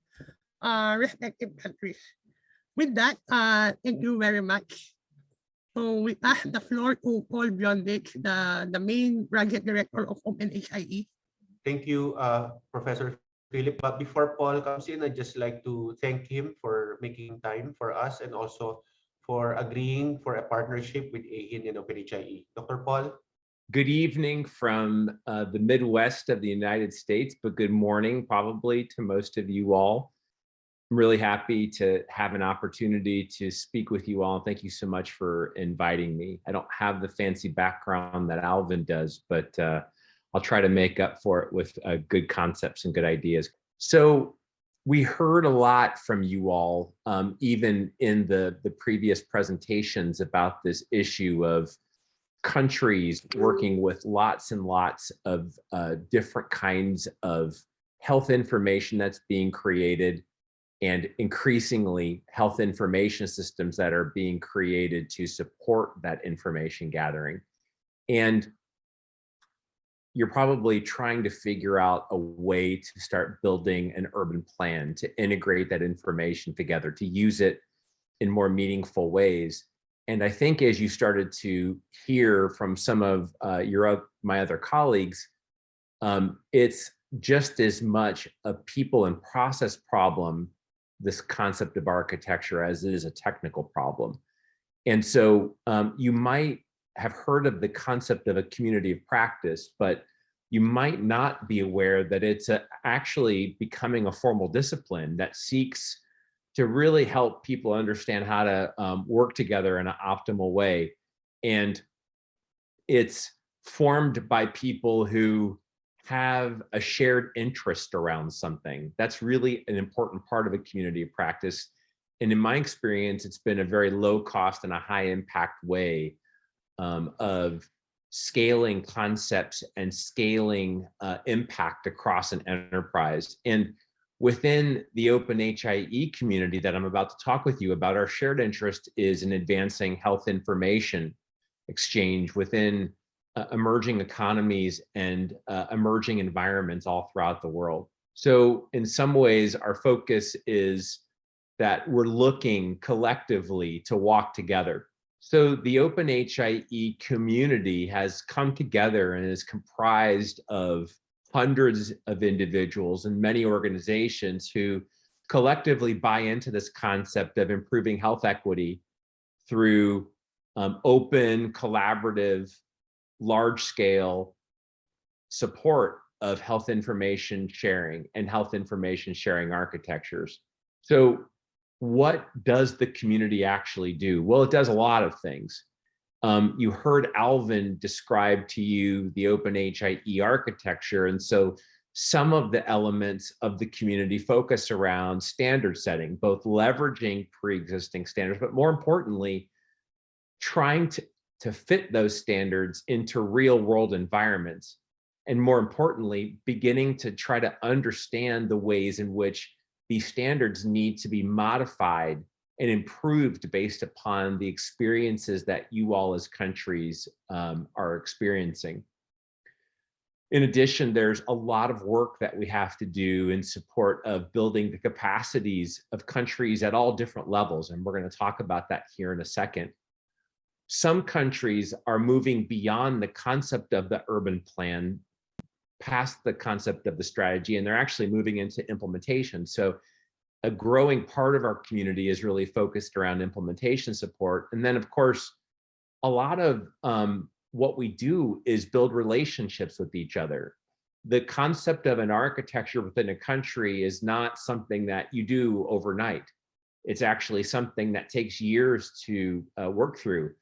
respective countries. With that, thank you very much. So we pass the floor to Paul Biondich, the main project director of OpenHIE. Thank you, Professor Philip. But before Paul comes in, I'd just like to thank him for making time for us and also for agreeing for a partnership with AeHIN and OpenHIE. Dr. Paul? Good evening from the Midwest of the United States, but good morning probably to most of you all. I'm really happy to have an opportunity to speak with you all. Thank you so much for inviting me. I don't have the fancy background that Alvin does, but I'll try to make up for it with good concepts and good ideas. So we heard a lot from you all, even in the previous presentations, about this issue of countries working with lots and lots of different kinds of health information that's being created, and increasingly health information systems that are being created to support that information gathering. And you're probably trying to figure out a way to start building an urban plan to integrate that information together, to use it in more meaningful ways. And I think as you started to hear from some of my other colleagues, it's just as much a people and process problem, this concept of architecture, as it is a technical problem. And so you might have heard of the concept of a community of practice, but you might not be aware that it's actually becoming a formal discipline that seeks to really help people understand how to work together in an optimal way. And it's formed by people who have a shared interest around something. That's really an important part of a community of practice. And in my experience, it's been a very low cost and a high impact way of scaling concepts and scaling impact across an enterprise. And within the OpenHIE community that I'm about to talk with you about, our shared interest is in advancing health information exchange within emerging economies and emerging environments all throughout the world. So in some ways, our focus is that we're looking collectively to walk together. So the OpenHIE community has come together and is comprised of hundreds of individuals and many organizations who collectively buy into this concept of improving health equity through open, collaborative, large-scale support of health information sharing and health information sharing architectures. So what does the community actually do? Well, it does a lot of things. You heard Alvin describe to you the OpenHIE architecture, and so some of the elements of the community focus around standard setting, both leveraging pre-existing standards, but more importantly, trying to fit those standards into real world environments. And more importantly, beginning to try to understand the ways in which these standards need to be modified and improved based upon the experiences that you all as countries are experiencing. In addition, there's a lot of work that we have to do in support of building the capacities of countries at all different levels, and we're going to talk about that here in a second. Some countries are moving beyond the concept of the urban plan, past the concept of the strategy, and they're actually moving into implementation. So a growing part of our community is really focused around implementation support. And then, of course, a lot of what we do is build relationships with each other. The concept of an architecture within a country is not something that you do overnight. It's actually something that takes years to work through.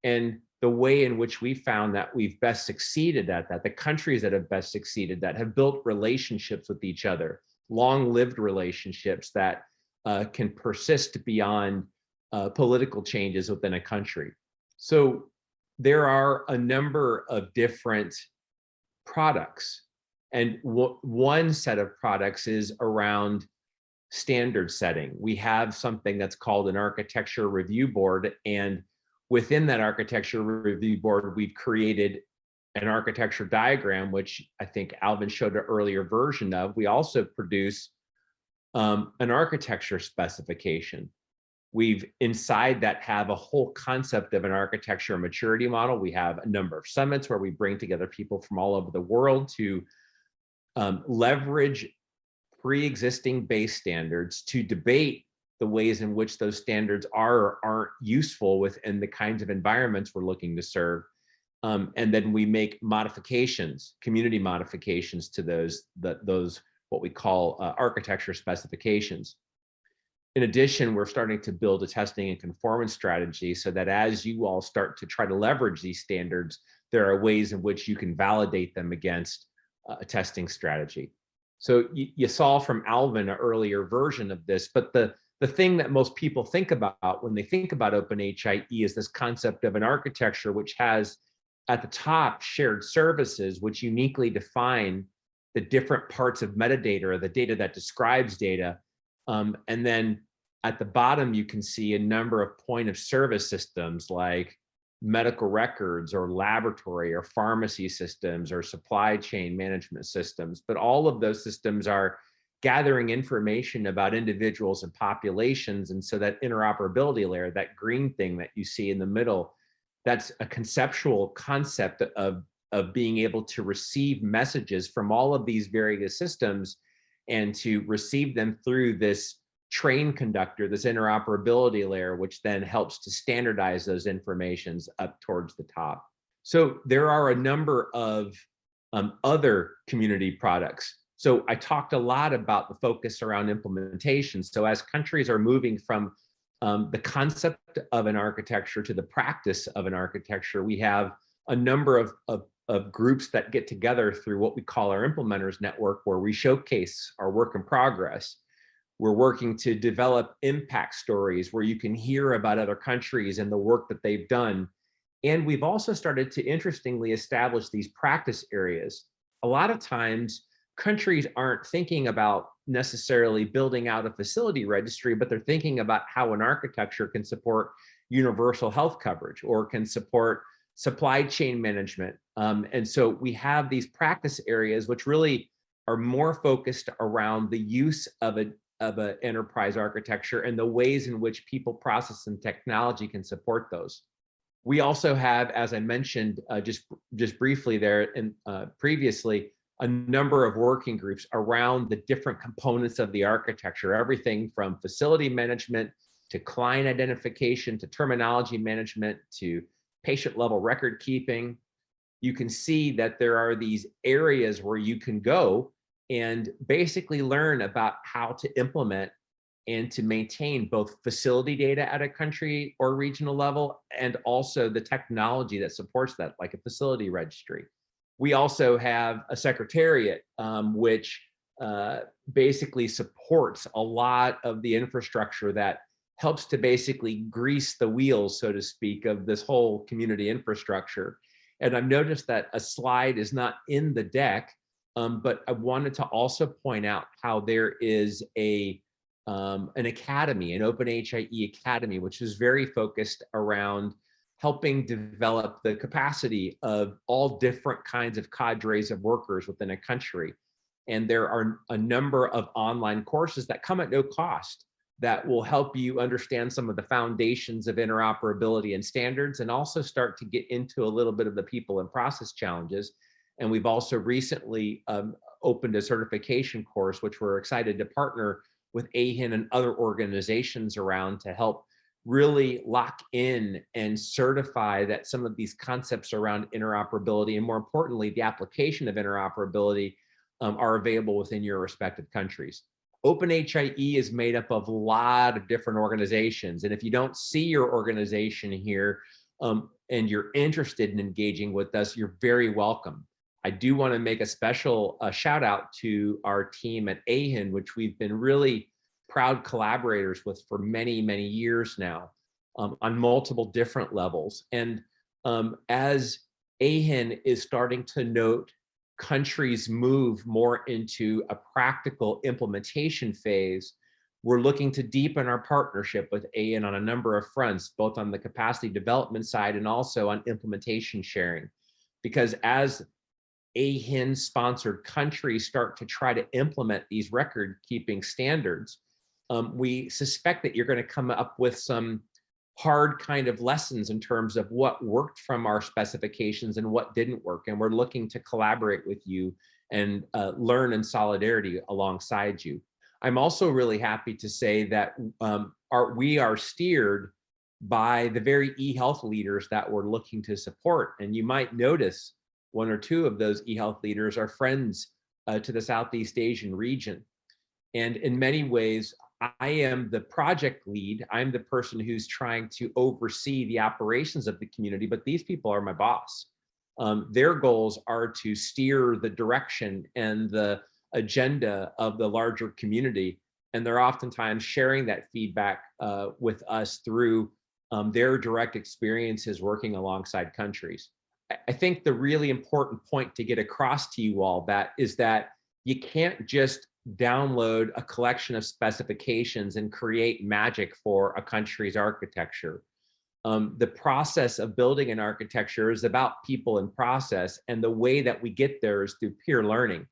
And the way in which we found that we've best succeeded at that, the countries that have best succeeded that have built relationships with each other, long-lived relationships that can persist beyond political changes within a country. So there are a number of different products. And one set of products is around standard setting. We have something that's called an architecture review board, and within that architecture review board, we've created an architecture diagram, which I think Alvin showed an earlier version of. We also produce an architecture specification. We've inside that have a whole concept of an architecture maturity model. We have a number of summits where we bring together people from all over the world to leverage pre-existing base standards to debate the ways in which those standards are or aren't useful within the kinds of environments we're looking to serve. And then we make modifications, community modifications to those what we call architecture specifications. In addition, we're starting to build a testing and conformance strategy so that as you all start to try to leverage these standards, there are ways in which you can validate them against a testing strategy. So you saw from Alvin an earlier version of this, but the thing that most people think about when they think about OpenHIE is this concept of an architecture which has at the top shared services, which uniquely define the different parts of metadata or the data that describes data. And then at the bottom, you can see a number of point of service systems like medical records or laboratory or pharmacy systems or supply chain management systems. But all of those systems are gathering information about individuals and populations. And so that interoperability layer, that green thing that you see in the middle, that's a conceptual concept of of being able to receive messages from all of these various systems and to receive them through this train conductor, this interoperability layer, which then helps to standardize those informations up towards the top. So there are a number of other community products. So I talked a lot about the focus around implementation. So as countries are moving from the concept of an architecture to the practice of an architecture, we have a number of groups that get together through what we call our implementers network, where we showcase our work in progress. We're working to develop impact stories where you can hear about other countries and the work that they've done. And we've also started to interestingly establish these practice areas. A lot of times, countries aren't thinking about necessarily building out a facility registry, but they're thinking about how an architecture can support universal health coverage or can support supply chain management. And so we have these practice areas which really are more focused around the use of an enterprise architecture and the ways in which people, process, and technology can support those. We also have, as I mentioned just briefly there and previously, a number of working groups around the different components of the architecture, everything from facility management to client identification to terminology management to patient level record keeping. You can see that there are these areas where you can go and basically learn about how to implement and to maintain both facility data at a country or regional level and also the technology that supports that, like a facility registry. We also have a secretariat, which basically supports a lot of the infrastructure that helps to basically grease the wheels, so to speak, of this whole community infrastructure. And I've noticed that a slide is not in the deck, but I wanted to also point out how there is an academy, an OpenHIE Academy, which is very focused around helping develop the capacity of all different kinds of cadres of workers within a country. And there are a number of online courses that come at no cost that will help you understand some of the foundations of interoperability and standards, and also start to get into a little bit of the people and process challenges. And we've also recently opened a certification course, which we're excited to partner with AeHIN and other organizations around to help really lock in and certify that some of these concepts around interoperability, and more importantly, the application of interoperability, are available within your respective countries. OpenHIE is made up of a lot of different organizations. And if you don't see your organization here and you're interested in engaging with us, you're very welcome. I do want to make a special shout out to our team at AeHIN, which we've been really proud collaborators with for many, many years now on multiple different levels. And as AeHIN is starting to note countries move more into a practical implementation phase, we're looking to deepen our partnership with AeHIN on a number of fronts, both on the capacity development side and also on implementation sharing. Because as AeHIN sponsored countries start to try to implement these record keeping standards, we suspect that you're going to come up with some hard kind of lessons in terms of what worked from our specifications and what didn't work. And we're looking to collaborate with you and learn in solidarity alongside you. I'm also really happy to say that we are steered by the very eHealth leaders that we're looking to support. And you might notice one or two of those eHealth leaders are friends to the Southeast Asian region. And in many ways, I am the project lead. I'm the person who's trying to oversee the operations of the community, but these people are my boss. Their goals are to steer the direction and the agenda of the larger community. And they're oftentimes sharing that feedback with us through their direct experiences working alongside countries. I think the really important point to get across to you all is that you can't just download a collection of specifications and create magic for a country's architecture. The process of building an architecture is about people and process, and the way that we get there is through peer learning.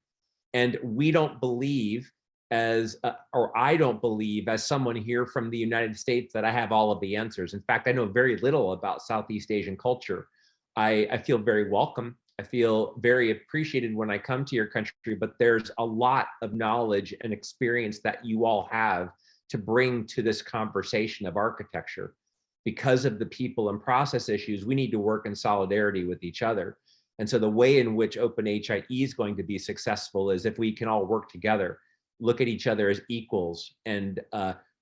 And we don't believe or I don't believe as someone here from the United States that I have all of the answers. In fact, I know very little about Southeast Asian culture. I feel very welcome I feel very appreciated when I come to your country, but there's a lot of knowledge and experience that you all have to bring to this conversation of architecture. Because of the people and process issues, we need to work in solidarity with each other. And so the way in which OpenHIE is going to be successful is if we can all work together, look at each other as equals, and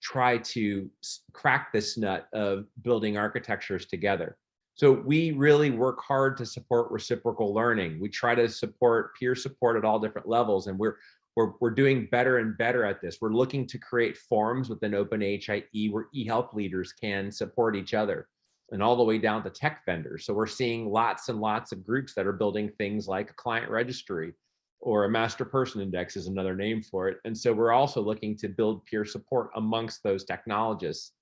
try to crack this nut of building architectures together. So we really work hard to support reciprocal learning. We try to support peer support at all different levels, and we're doing better and better at this. We're looking to create forums within OpenHIE where eHealth leaders can support each other, and all the way down to tech vendors. So we're seeing lots and lots of groups that are building things like a client registry, or a master person index is another name for it. And so we're also looking to build peer support amongst those technologists.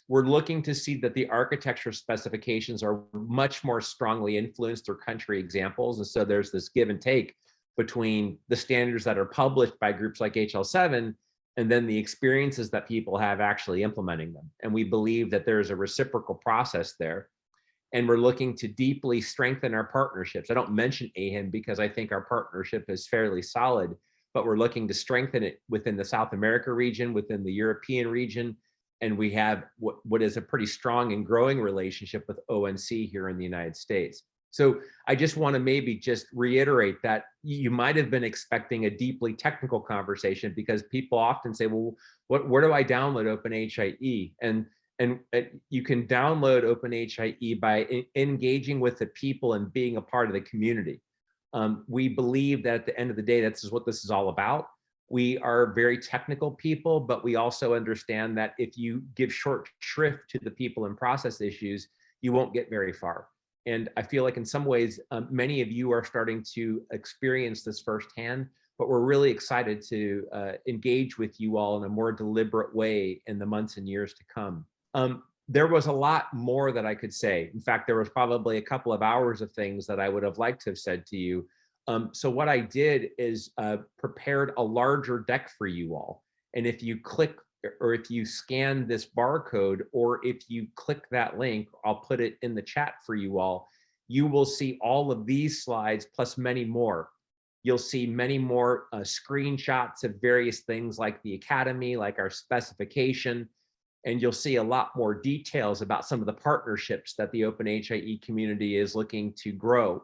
We're looking to see that the architecture specifications are much more strongly influenced through country examples. And so there's this give and take between the standards that are published by groups like HL7 and then the experiences that people have actually implementing them. And we believe that there's a reciprocal process there. And we're looking to deeply strengthen our partnerships. I don't mention AeHIN because I think our partnership is fairly solid, but we're looking to strengthen it within the South America region, within the European region, and we have what is a pretty strong and growing relationship with ONC here in the United States. So I just want to maybe just reiterate that you might have been expecting a deeply technical conversation, because people often say, well, where do I download OpenHIE? And you can download OpenHIE by engaging with the people and being a part of the community. We believe that at the end of the day, that's what this is all about. We are very technical people, but we also understand that if you give short shrift to the people and process issues, you won't get very far. And I feel like in some ways, many of you are starting to experience this firsthand, but we're really excited to engage with you all in a more deliberate way in the months and years to come. There was a lot more that I could say. In fact, there was probably a couple of hours of things that I would have liked to have said to you. So what I did is prepared a larger deck for you all. And if you click, or if you scan this barcode, or if you click that link, I'll put it in the chat for you all, you will see all of these slides plus many more. You'll see many more screenshots of various things like the Academy, like our specification, and you'll see a lot more details about some of the partnerships that the OpenHIE community is looking to grow.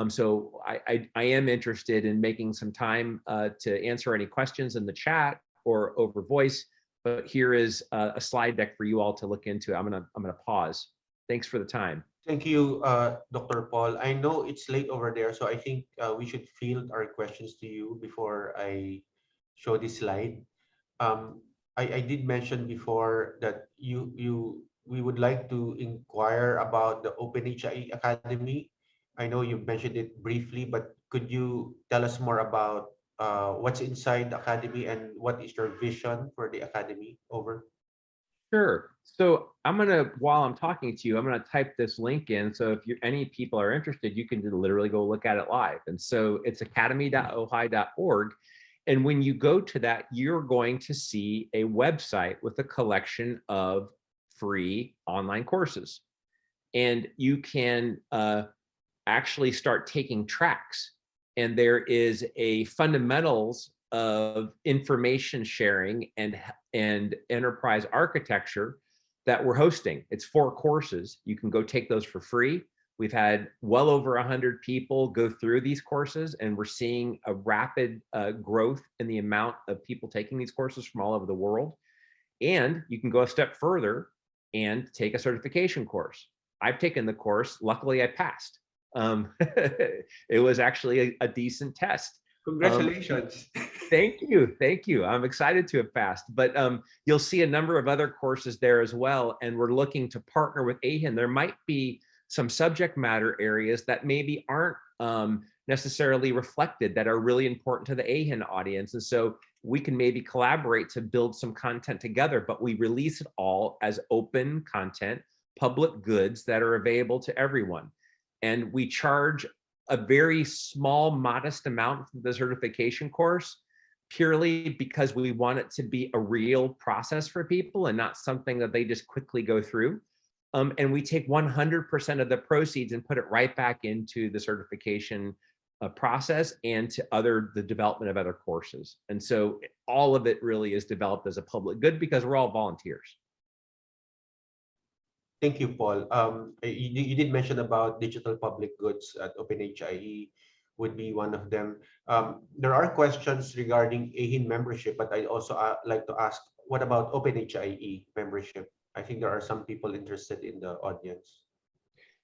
So I am interested in making some time to answer any questions in the chat or over voice, but here is a slide deck for you all to look into. I'm gonna pause. Thanks for the time. Thank you, Dr. Paul. I know it's late over there, so I think we should field our questions to you before I show this slide. I did mention before that we would like to inquire about the OpenHIE Academy. I know you've mentioned it briefly, but could you tell us more about what's inside the Academy and what is your vision for the Academy? Over. Sure. So I'm gonna, while I'm talking to you, I'm gonna type this link in. So if any people are interested, you can literally go look at it live. And so it's academy.ohio.org. And when you go to that, you're going to see a website with a collection of free online courses. And you can actually start taking tracks. And there is a fundamentals of information sharing and enterprise architecture that we're hosting. It's 4 courses. You can go take those for free. We've had well over 100 people go through these courses, and we're seeing a rapid growth in the amount of people taking these courses from all over the world. And you can go a step further and take a certification course. I've taken the course. Luckily, I passed. It was actually a decent test. Congratulations. Thank you. Thank you. I'm excited to have passed, but you'll see a number of other courses there as well. And we're looking to partner with AeHIN. There might be some subject matter areas that maybe aren't necessarily reflected that are really important to the AeHIN audience. And so we can maybe collaborate to build some content together, but we release it all as open content, public goods that are available to everyone. And we charge a very small, modest amount for the certification course, purely because we want it to be a real process for people and not something that they just quickly go through. and we take 100% of the proceeds and put it right back into the certification process and to the development of other courses. And so all of it really is developed as a public good because we're all volunteers. Thank you, Paul. You did mention about digital public goods at OpenHIE would be one of them. There are questions regarding AeHIN membership, but I also like to ask, what about OpenHIE membership? I think there are some people interested in the audience.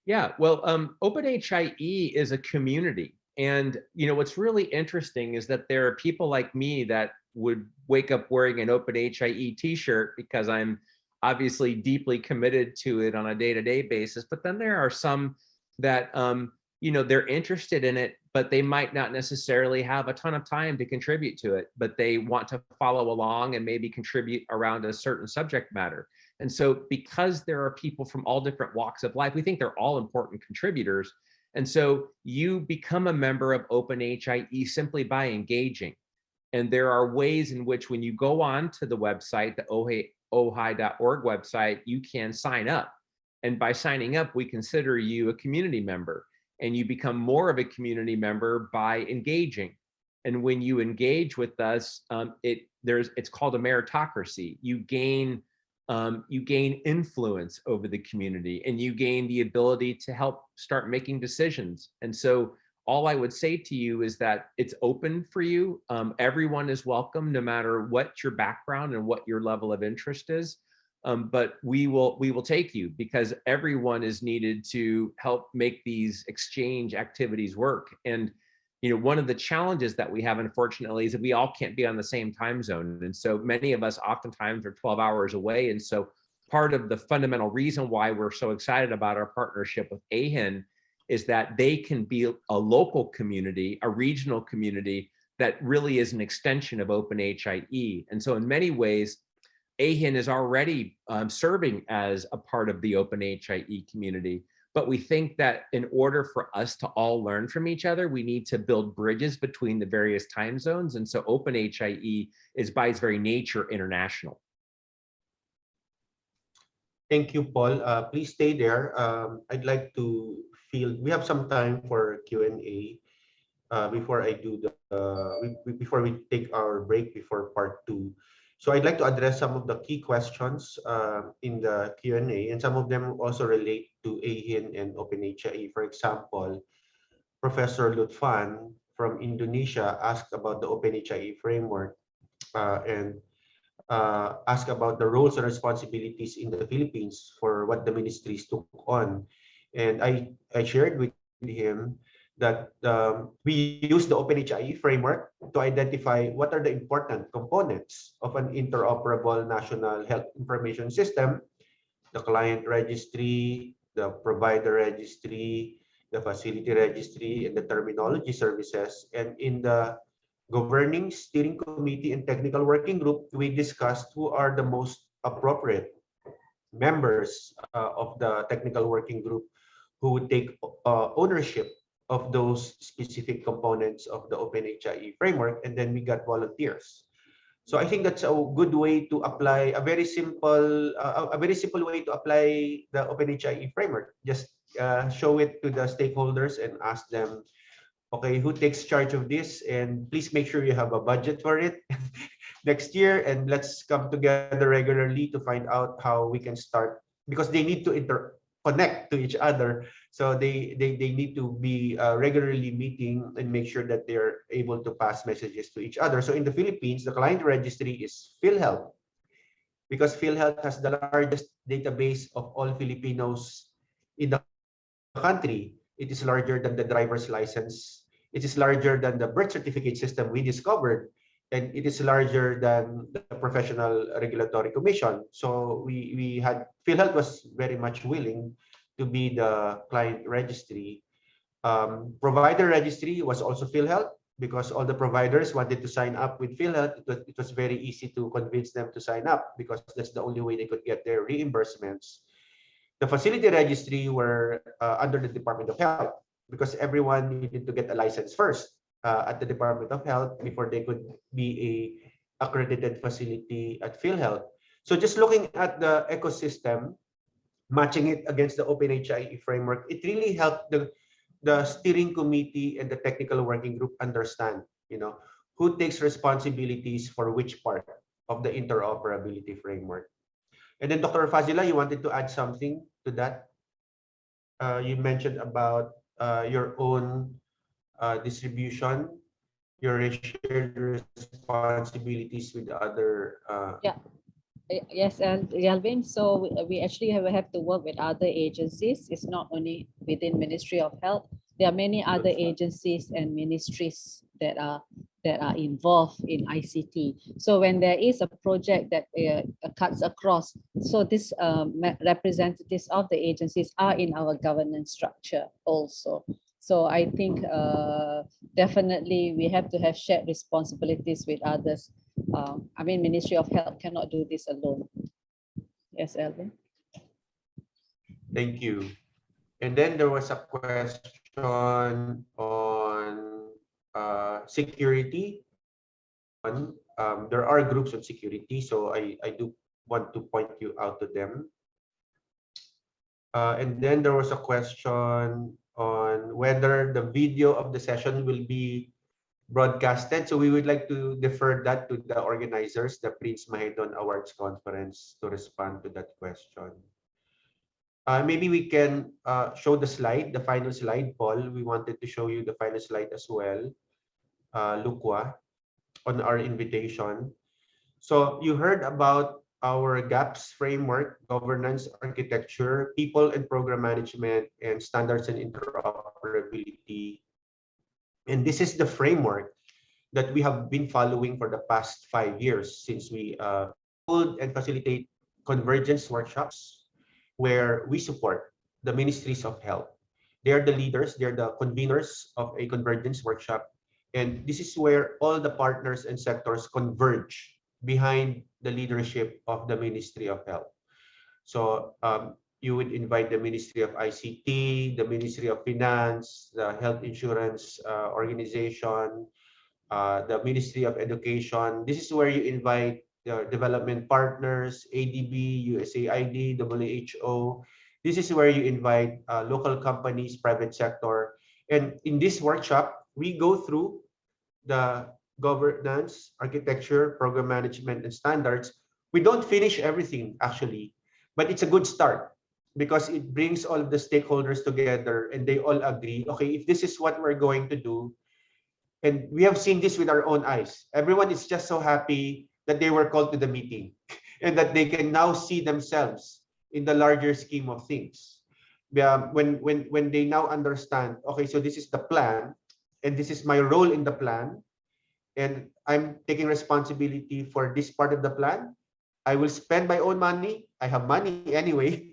Yeah, well, OpenHIE is a community. And what's really interesting is that there are people like me that would wake up wearing an OpenHIE t-shirt because I'm obviously deeply committed to it on a day-to-day basis. But then there are some that, they're interested in it, but they might not necessarily have a ton of time to contribute to it, but they want to follow along and maybe contribute around a certain subject matter. And so because there are people from all different walks of life, we think they're all important contributors. And so you become a member of OpenHIE simply by engaging. And there are ways in which when you go on to the website, the ohi.org website, you can sign up. And by signing up, we consider you a community member. And you become more of a community member by engaging. And when you engage with us, it's called a meritocracy. You gain influence over the community, and you gain the ability to help start making decisions. And so all I would say to you is that it's open for you. Everyone is welcome, no matter what your background and what your level of interest is. But we will take you because everyone is needed to help make these exchange activities work. And one of the challenges that we have, unfortunately, is that we all can't be on the same time zone. And so many of us oftentimes are 12 hours away. And so part of the fundamental reason why we're so excited about our partnership with AeHIN is that they can be a local community, a regional community that really is an extension of OpenHIE. And so in many ways, AeHIN is already serving as a part of the OpenHIE community. But we think that in order for us to all learn from each other, we need to build bridges between the various time zones. And so OpenHIE is by its very nature international. Thank you, Paul. Please stay there. I'd like to we have some time for Q&A before before we take our break before part 2. So I'd like to address some of the key questions in the Q&A, and some of them also relate to AeHIN and OpenHIE. For example, Professor Lutfan from Indonesia asked about the OpenHIE framework and asked about the roles and responsibilities in the Philippines for what the ministries took on. And I shared with him that we use the OpenHIE framework to identify what are the important components of an interoperable national health information system: the client registry, the provider registry, the facility registry, and the terminology services. And in the governing steering committee and technical working group, we discussed who are the most appropriate members of the technical working group who would take ownership of those specific components of the OpenHIE framework, and then we got volunteers. So I think that's a good way to apply a very simple way to apply the OpenHIE framework. Just show it to the stakeholders and ask them, okay, who takes charge of this, and please make sure you have a budget for it next year, and let's come together regularly to find out how we can start, because they need to connect to each other. So they need to be regularly meeting and make sure that they're able to pass messages to each other. So in the Philippines, the client registry is PhilHealth, because PhilHealth has the largest database of all Filipinos in the country. It is larger than the driver's license. It is larger than the birth certificate system we discovered. And it is larger than the Professional Regulatory Commission. So PhilHealth was very much willing to be the client registry. Provider registry was also PhilHealth, because all the providers wanted to sign up with PhilHealth. It was very easy to convince them to sign up, because that's the only way they could get their reimbursements. The facility registry were under the Department of Health, because everyone needed to get a license first at the Department of Health before they could be a accredited facility at PhilHealth. So just looking at the ecosystem, matching it against the OpenHIE framework, it really helped the steering committee and the technical working group understand, who takes responsibilities for which part of the interoperability framework. And then Dr. Fazila, you wanted to add something to that? You mentioned about your own distribution, your shared responsibilities with other. Yes, and Yalvin, so we actually have to work with other agencies. It's not only within Ministry of Health. There are many other agencies and ministries that are involved in ICT. So when there is a project that cuts across, so these representatives of the agencies are in our governance structure also. So I think definitely we have to have shared responsibilities with others. I mean, Ministry of Health cannot do this alone. Yes, Alvin. Thank you. And then there was a question on security. There are groups on security, so I do want to point you out to them. And then there was a question on whether the video of the session will be broadcasted. So we would like to defer that to the organizers, the Prince Mahidon Awards Conference, to respond to that question. Maybe we can show the slide, the final slide, Paul. We wanted to show you the final slide as well, Lukwa, on our invitation. So you heard about our GAPS framework, governance, architecture, people and program management, and standards and interoperability. And this is the framework that we have been following for the past 5 years since we hold and facilitate convergence workshops where we support the ministries of health. They are the leaders, they're the conveners of a convergence workshop. And this is where all the partners and sectors converge behind the leadership of the Ministry of Health. So you would invite the Ministry of ICT, the Ministry of Finance, the Health Insurance Organization, the Ministry of Education. This is where you invite the development partners, ADB, USAID, WHO. This is where you invite local companies, private sector. And in this workshop, we go through the governance, architecture, program management, and standards. We don't finish everything, actually, but it's a good start because it brings all of the stakeholders together and they all agree, okay, if this is what we're going to do, and we have seen this with our own eyes. Everyone is just so happy that they were called to the meeting and that they can now see themselves in the larger scheme of things. When they now understand, okay, so this is the plan and this is my role in the plan and I'm taking responsibility for this part of the plan. I will spend my own money. I have money anyway.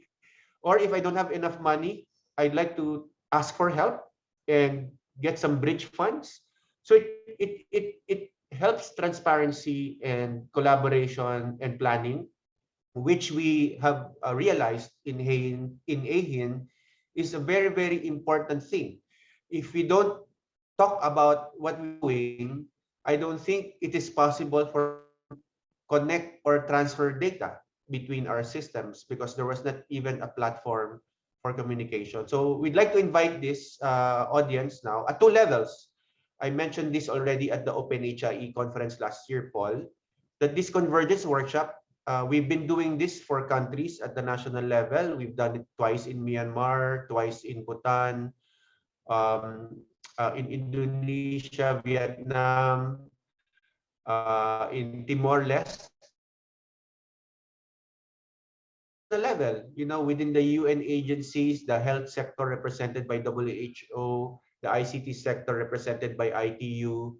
Or if I don't have enough money, I'd like to ask for help and get some bridge funds. So it helps transparency and collaboration and planning, which we have realized in AeHIN is a very, very important thing. If we don't talk about what we're doing, I don't think it is possible for connect or transfer data between our systems because there was not even a platform for communication. So we'd like to invite this audience now at 2 levels. I mentioned this already at the OpenHIE conference last year, Paul, that this convergence workshop, we've been doing this for countries at the national level. We've done it twice in Myanmar, twice in Bhutan, in Indonesia, Vietnam, in Timor-Leste. The level, within the UN agencies, the health sector represented by WHO, the ICT sector represented by ITU.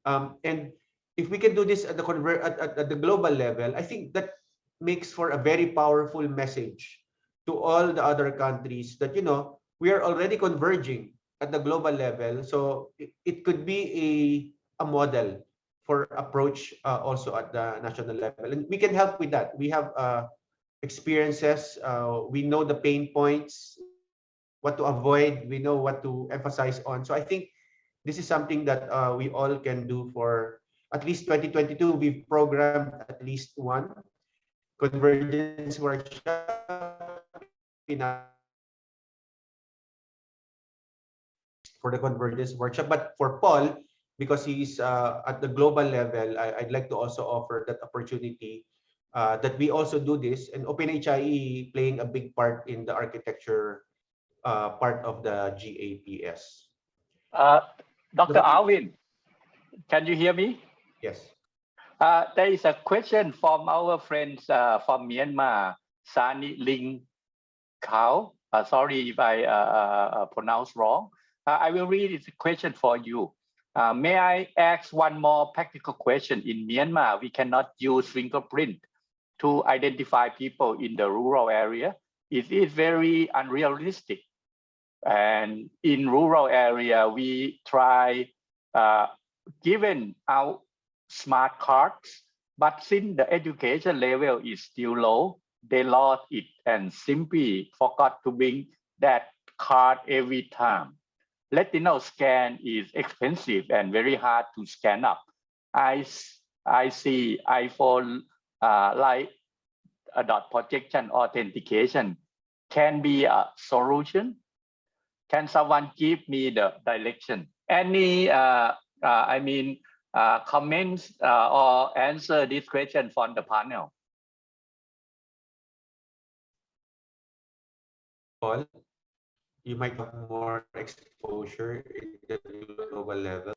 And if we can do this at the global level, I think that makes for a very powerful message to all the other countries that, we are already converging at the global level. So it could be a model for approach also at the national level. And we can help with that. We have experiences. We know the pain points, what to avoid. We know what to emphasize on. So I think this is something that we all can do for at least 2022. We've programmed at least one convergence workshop for the convergence workshop. But for Paul, because he's at the global level, I'd like to also offer that opportunity that we also do this, and OpenHIE playing a big part in the architecture part of the GAPS. Dr. Alvin, can you hear me? Yes. There is a question from our friends from Myanmar, Sani Ling Kao. Sorry if I pronounce wrong. I will read the question for you. May I ask one more practical question? In Myanmar, we cannot use fingerprint to identify people in the rural area. It is very unrealistic. And in rural area, we try given out smart cards, but since the education level is still low, they lost it and simply forgot to bring that card every time. Retinal scan is expensive and very hard to scan up. I see iPhone like a dot projection authentication can be a solution. Can someone give me the direction? Any, comments or answer this question from the panel? Paul, you might have more exposure at the global level.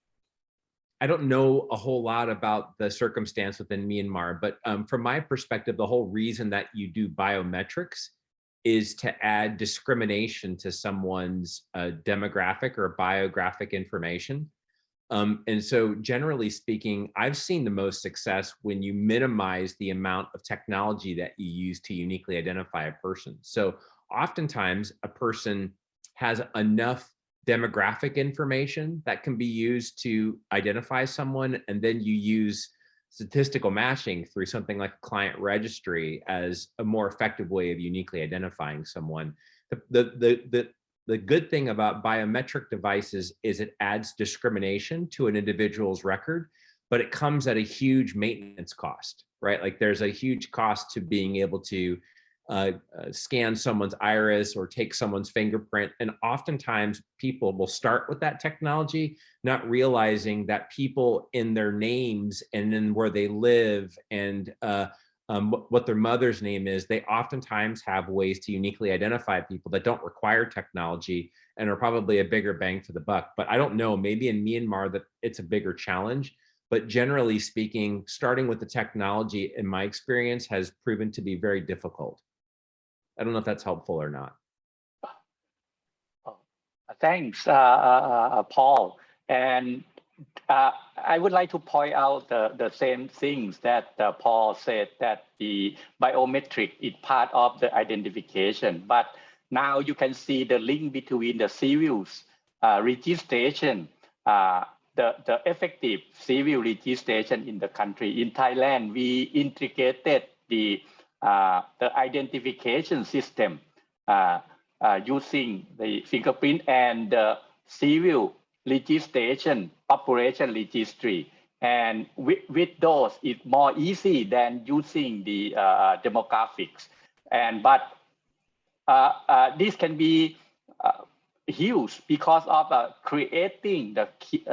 I don't know a whole lot about the circumstance within Myanmar, but from my perspective, the whole reason that you do biometrics is to add discrimination to someone's demographic or biographic information. And so generally speaking, I've seen the most success when you minimize the amount of technology that you use to uniquely identify a person. So oftentimes a person has enough demographic information that can be used to identify someone, and then you use statistical matching through something like a client registry as a more effective way of uniquely identifying someone. The good thing about biometric devices is it adds discrimination to an individual's record, but it comes at a huge maintenance cost, right? Like there's a huge cost to being able to scan someone's iris or take someone's fingerprint. And oftentimes people will start with that technology, not realizing that people in their names and in where they live and what their mother's name is, they oftentimes have ways to uniquely identify people that don't require technology and are probably a bigger bang for the buck. But I don't know, maybe in Myanmar that it's a bigger challenge. But generally speaking, starting with the technology, in my experience, has proven to be very difficult. I don't know if that's helpful or not. Thanks, Paul. And I would like to point out the same things that Paul said, that the biometric is part of the identification. But now you can see the link between the civil registration, the effective civil registration in the country. In Thailand, we integrated the identification system using the fingerprint and the civil registration operation registry, and with those it's more easy than using the demographics. And but this can be huge because of creating the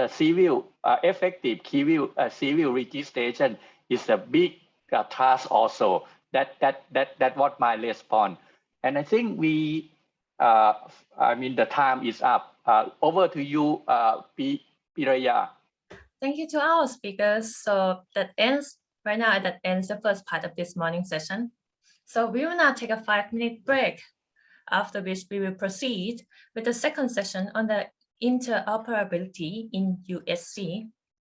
civil effective civil registration is a big task also. That what my response. And I think we the time is up. Over to you, Piraya. Thank you to our speakers. So that ends the first part of this morning session. So we will now take a 5-minute break, after which we will proceed with the second session on the interoperability in UHC.